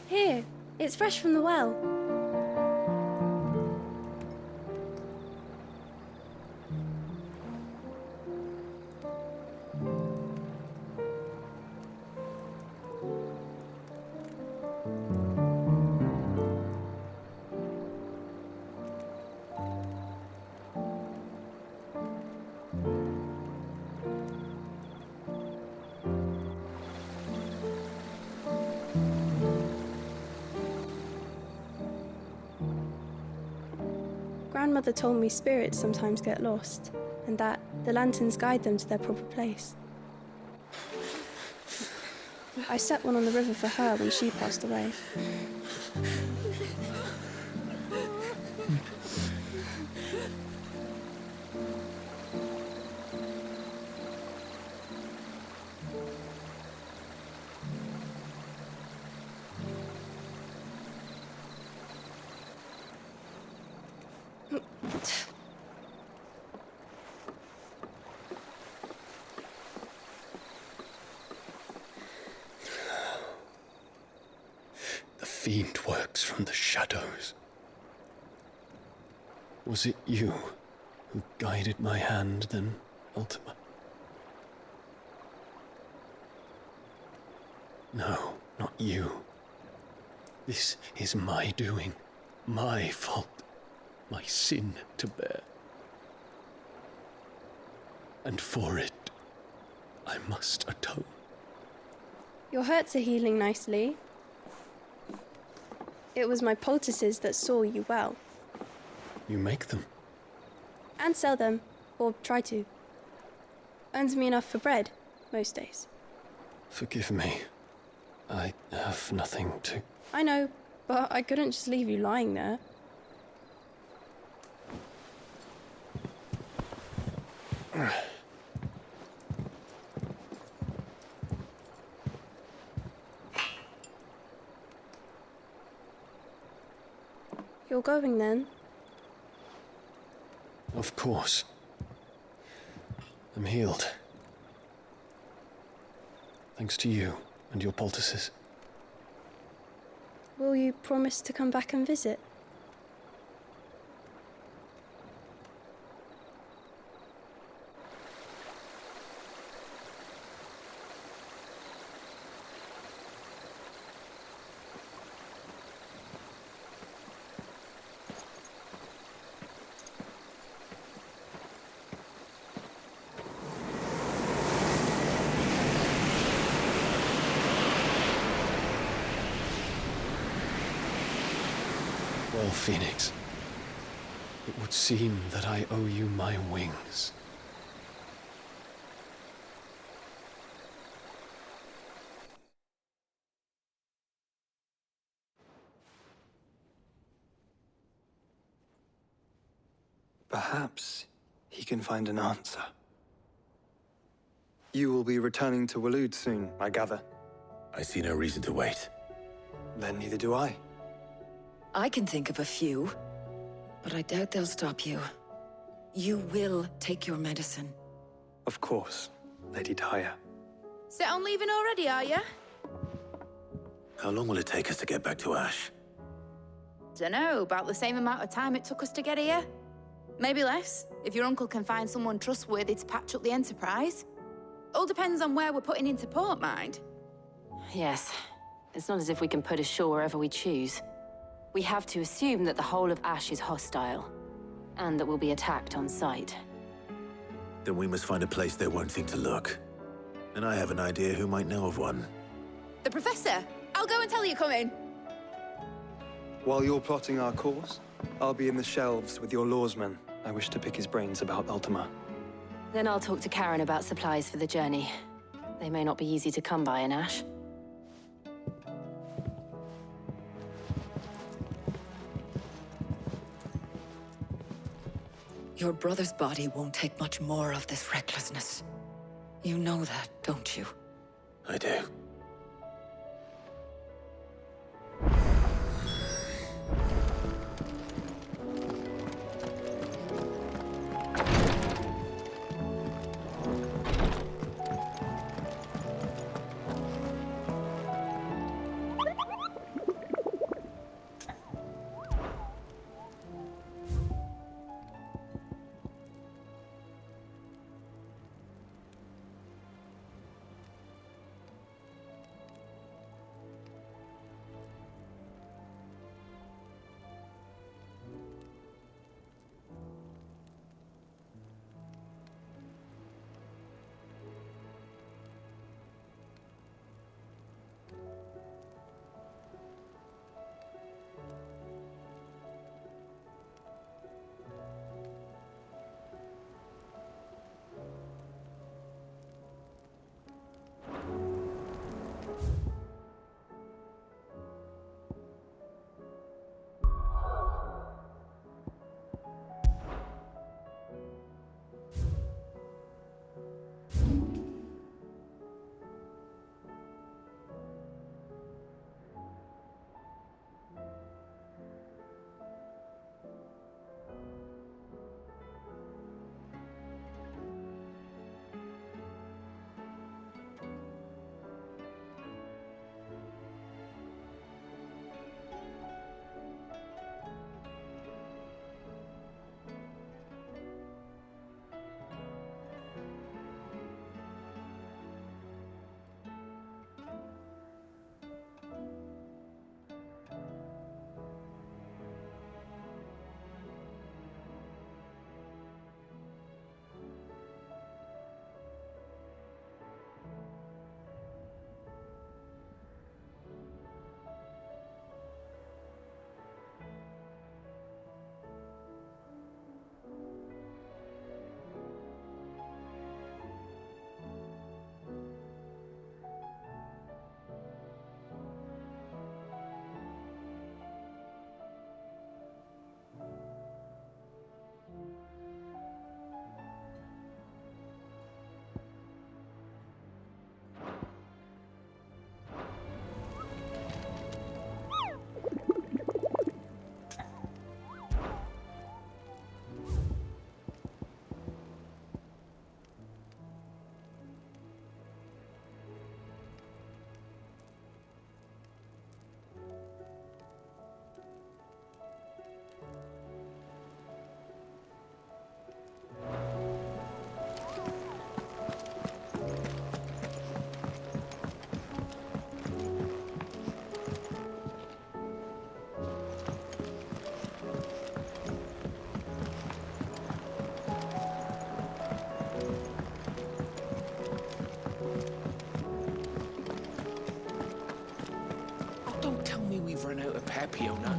Here, it's fresh from the well. Grandmother told me spirits sometimes get lost, and that the lanterns guide them to their proper place. I set one on the river for her when she passed away. The fiend works from the shadows. Was it you who guided my hand then, Ultima? No, not you. This is my doing, my fault, my sin to bear. And for it, I must atone. Your hurts are healing nicely. It was my poultices that saw you well. You make them? And sell them, or try to. Earns me enough for bread, most days. Forgive me. I have nothing to... I know, but I couldn't just leave you lying there. You're going then? Of course. I'm healed. Thanks to you and your poultices. Will you promise to come back and visit? Oh, Phoenix. It would seem that I owe you my wings. Perhaps he can find an answer. You will be returning to Waloed soon, I gather. I see no reason to wait. Then neither do I. I can think of a few, but I doubt they'll stop you. You will take your medicine. Of course, Lady Daya. Set on leaving already, are you? How long will it take us to get back to Ash? Dunno, about the same amount of time it took us to get here. Maybe less, if your uncle can find someone trustworthy to patch up the Enterprise. All depends on where we're putting into port, mind. Yes. It's not as if we can put ashore wherever we choose. We have to assume that the whole of Ash is hostile, and that we'll be attacked on sight. Then we must find a place they won't think to look. And I have an idea who might know of one. The Professor! I'll go and tell you come in. While you're plotting our course, I'll be in the shelves with your lawsman. I wish to pick his brains about Ultima. Then I'll talk to Karen about supplies for the journey. They may not be easy to come by in Ash. Your brother's body won't take much more of this recklessness. You know that, don't you? I do.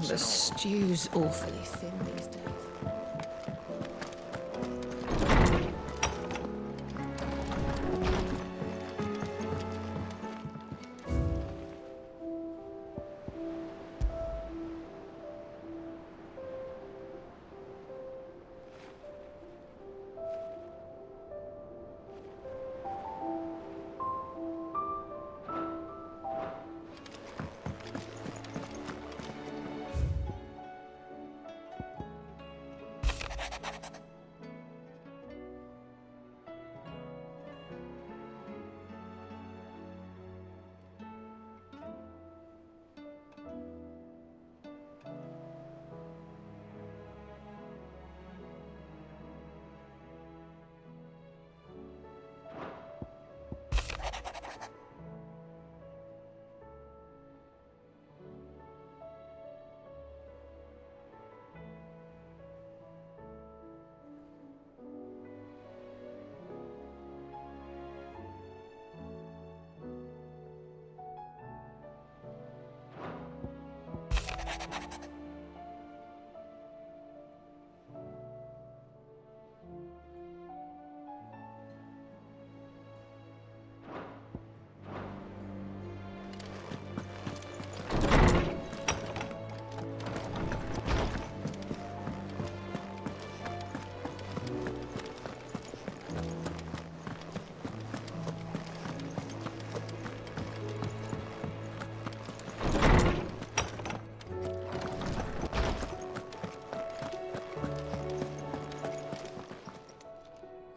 The stew's awfully thin these days.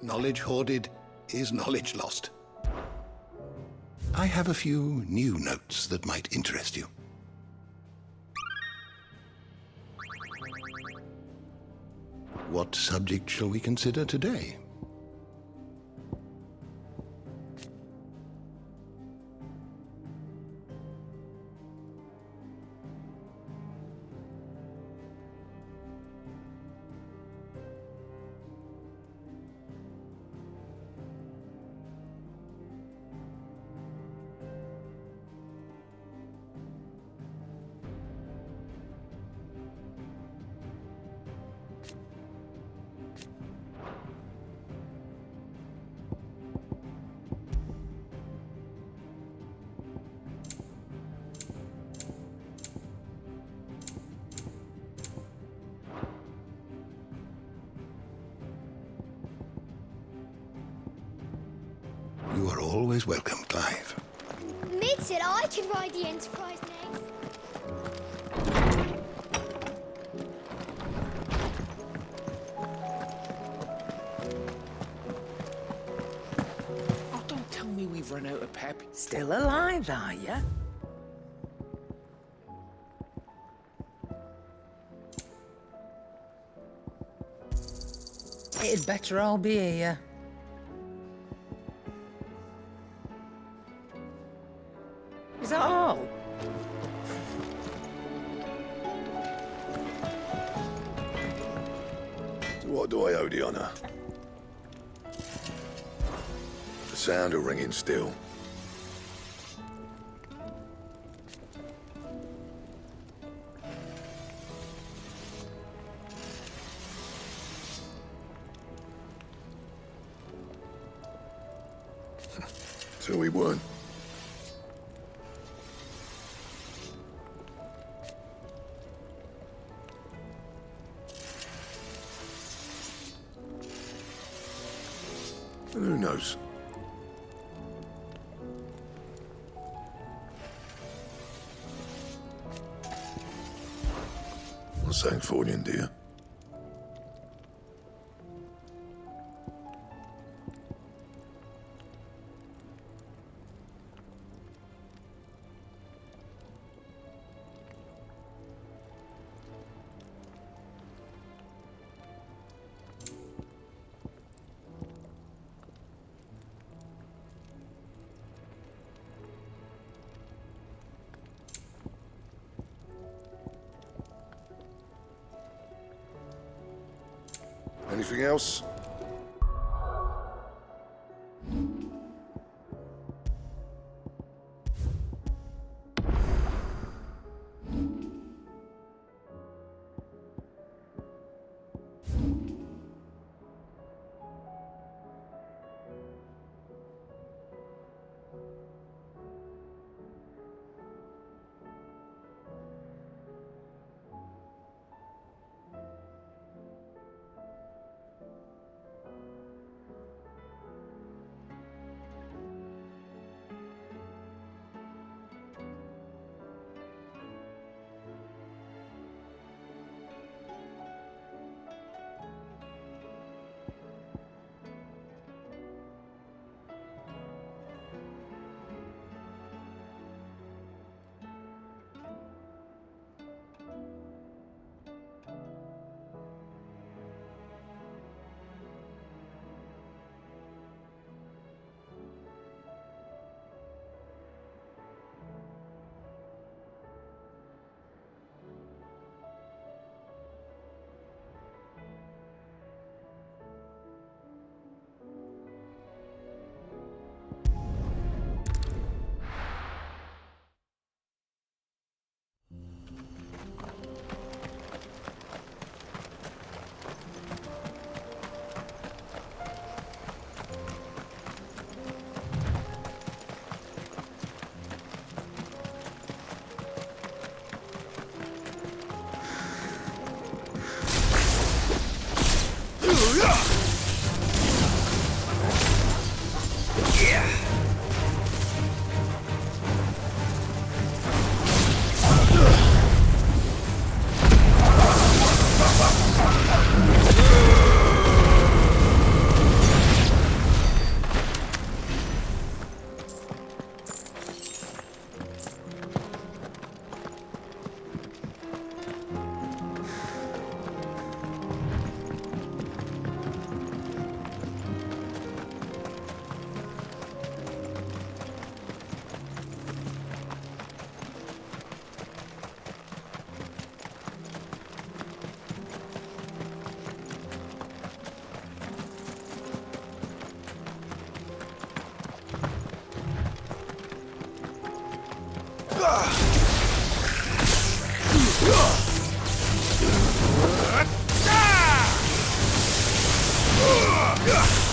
Knowledge hoarded is knowledge lost. I have a few new notes that might interest you. What subject shall we consider today? You are always welcome, Clive. Mid said I could ride the Enterprise next. Oh, don't tell me we've run out of pep. Still alive, are you? It'd better all be here. Is that all? To what do I owe the honour? The sound of ringing still. So we weren't. Who knows? What's saying for you, dear? Anything else?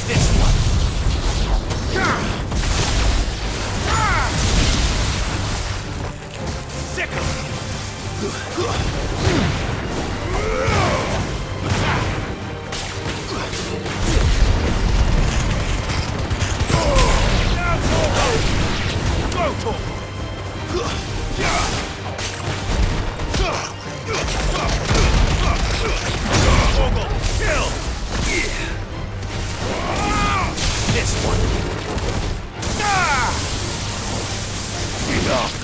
This one. Sickle. This one. Enough.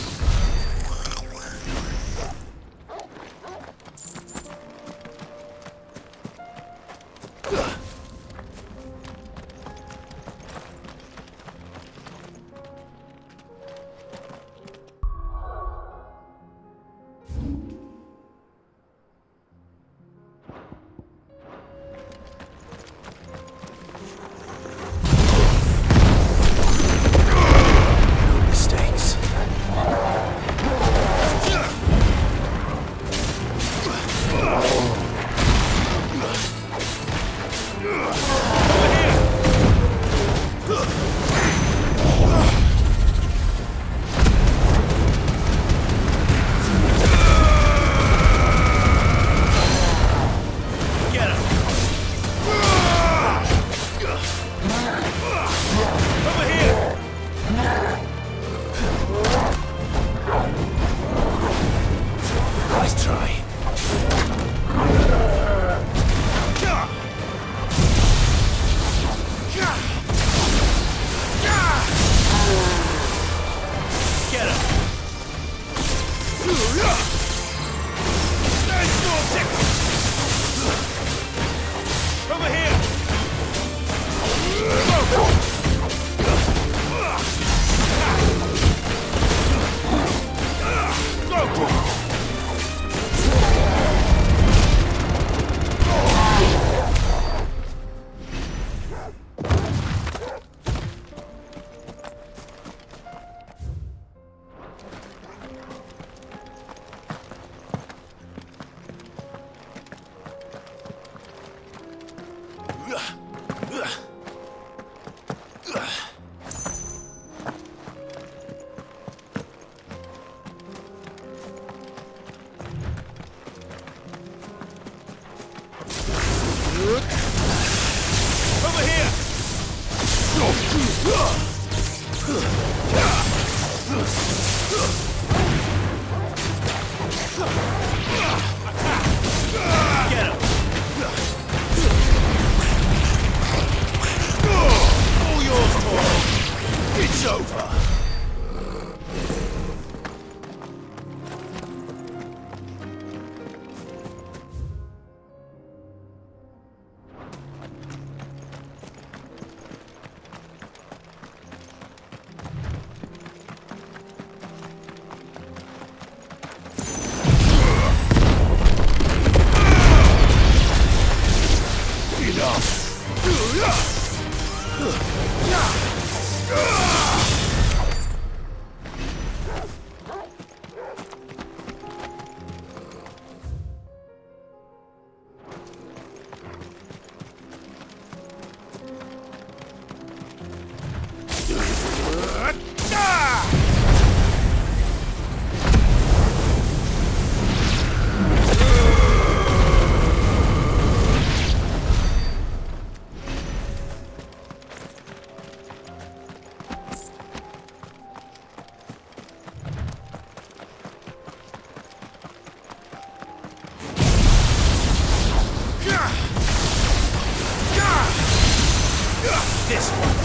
This one.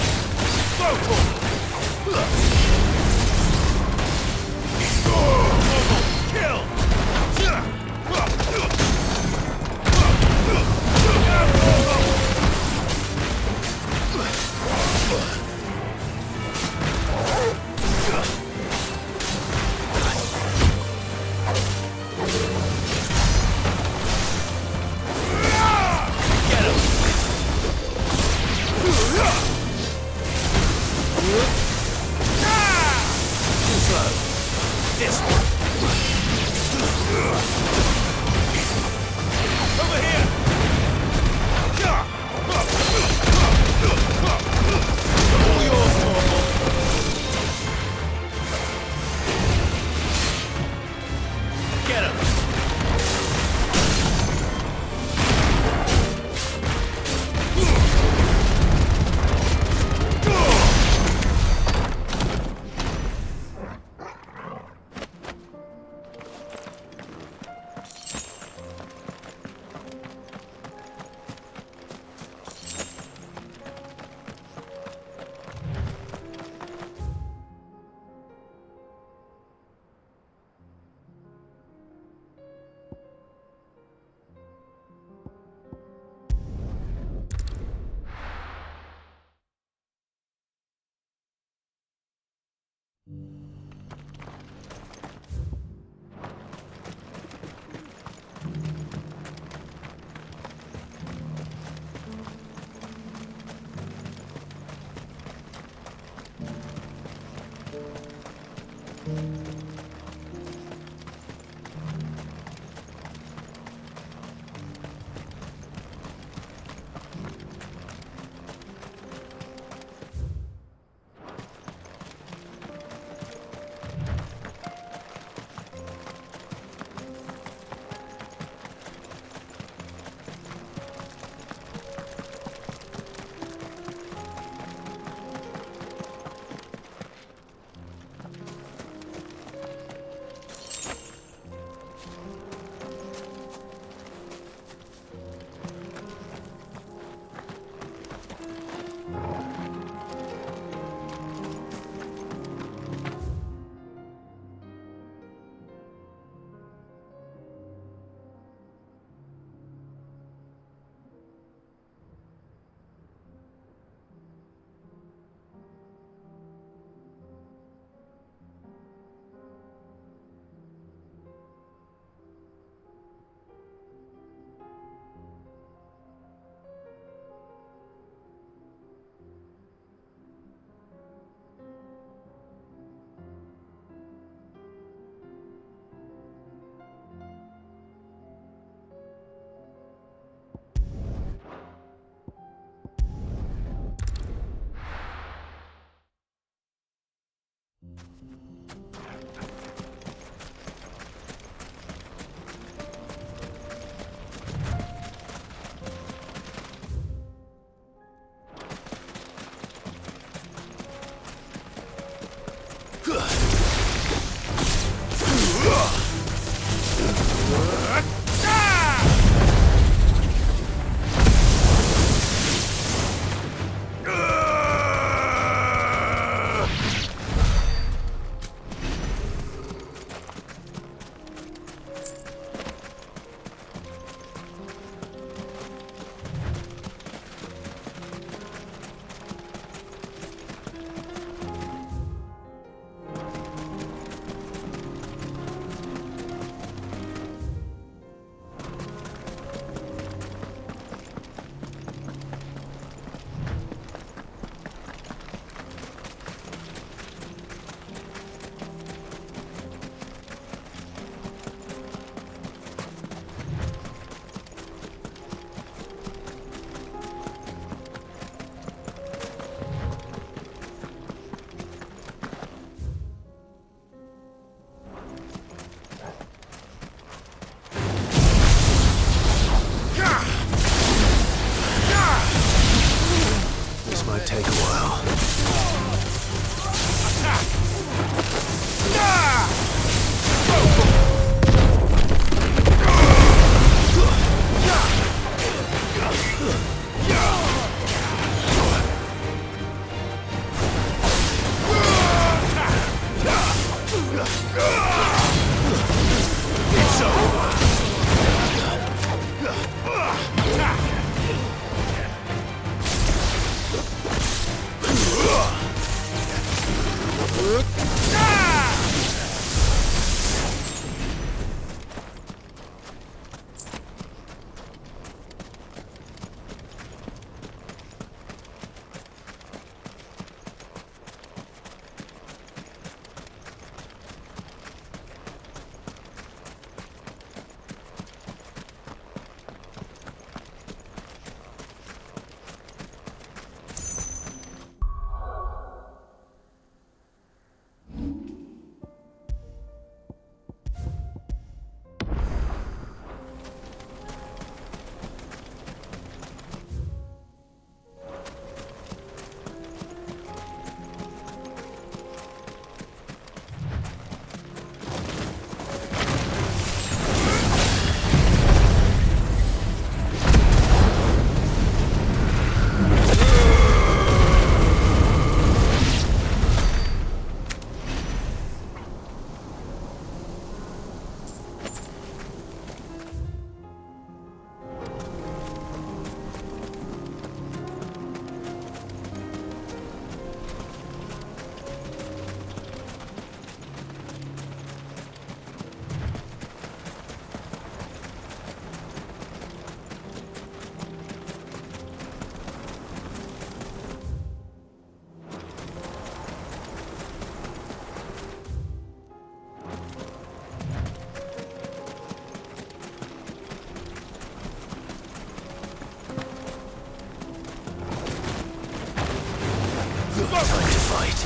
Time to fight.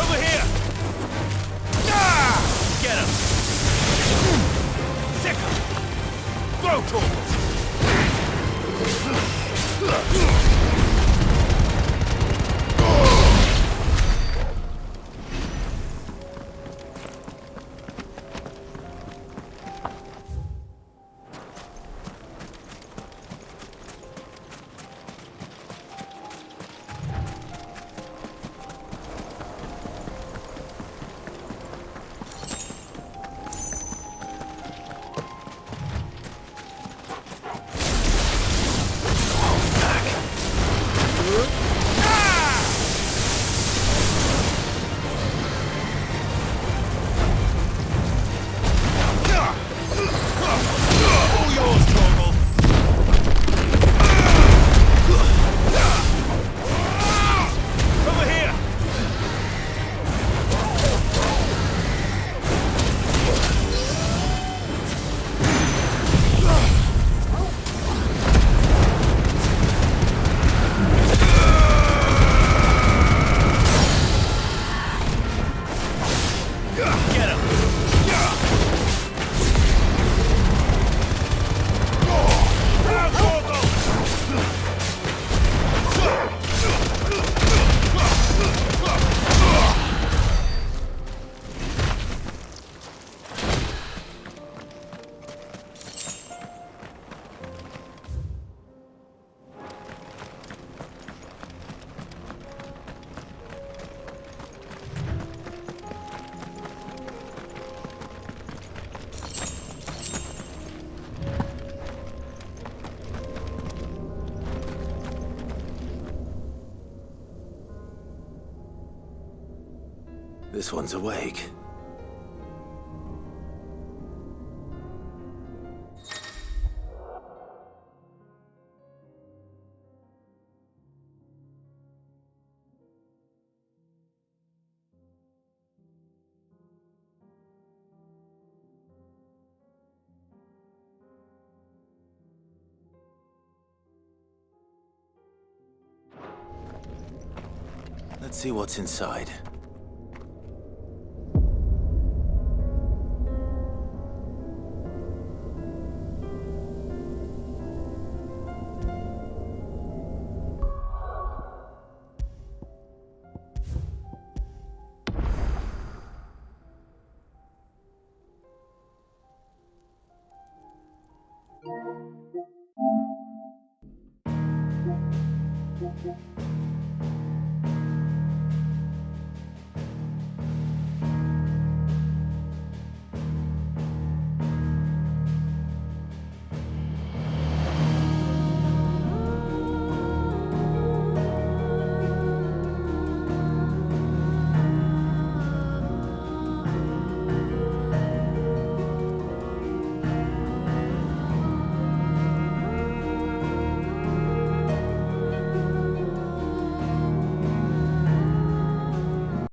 Over here! Get him! Sick him! Throw Torgal! This one's awake. Let's see what's inside.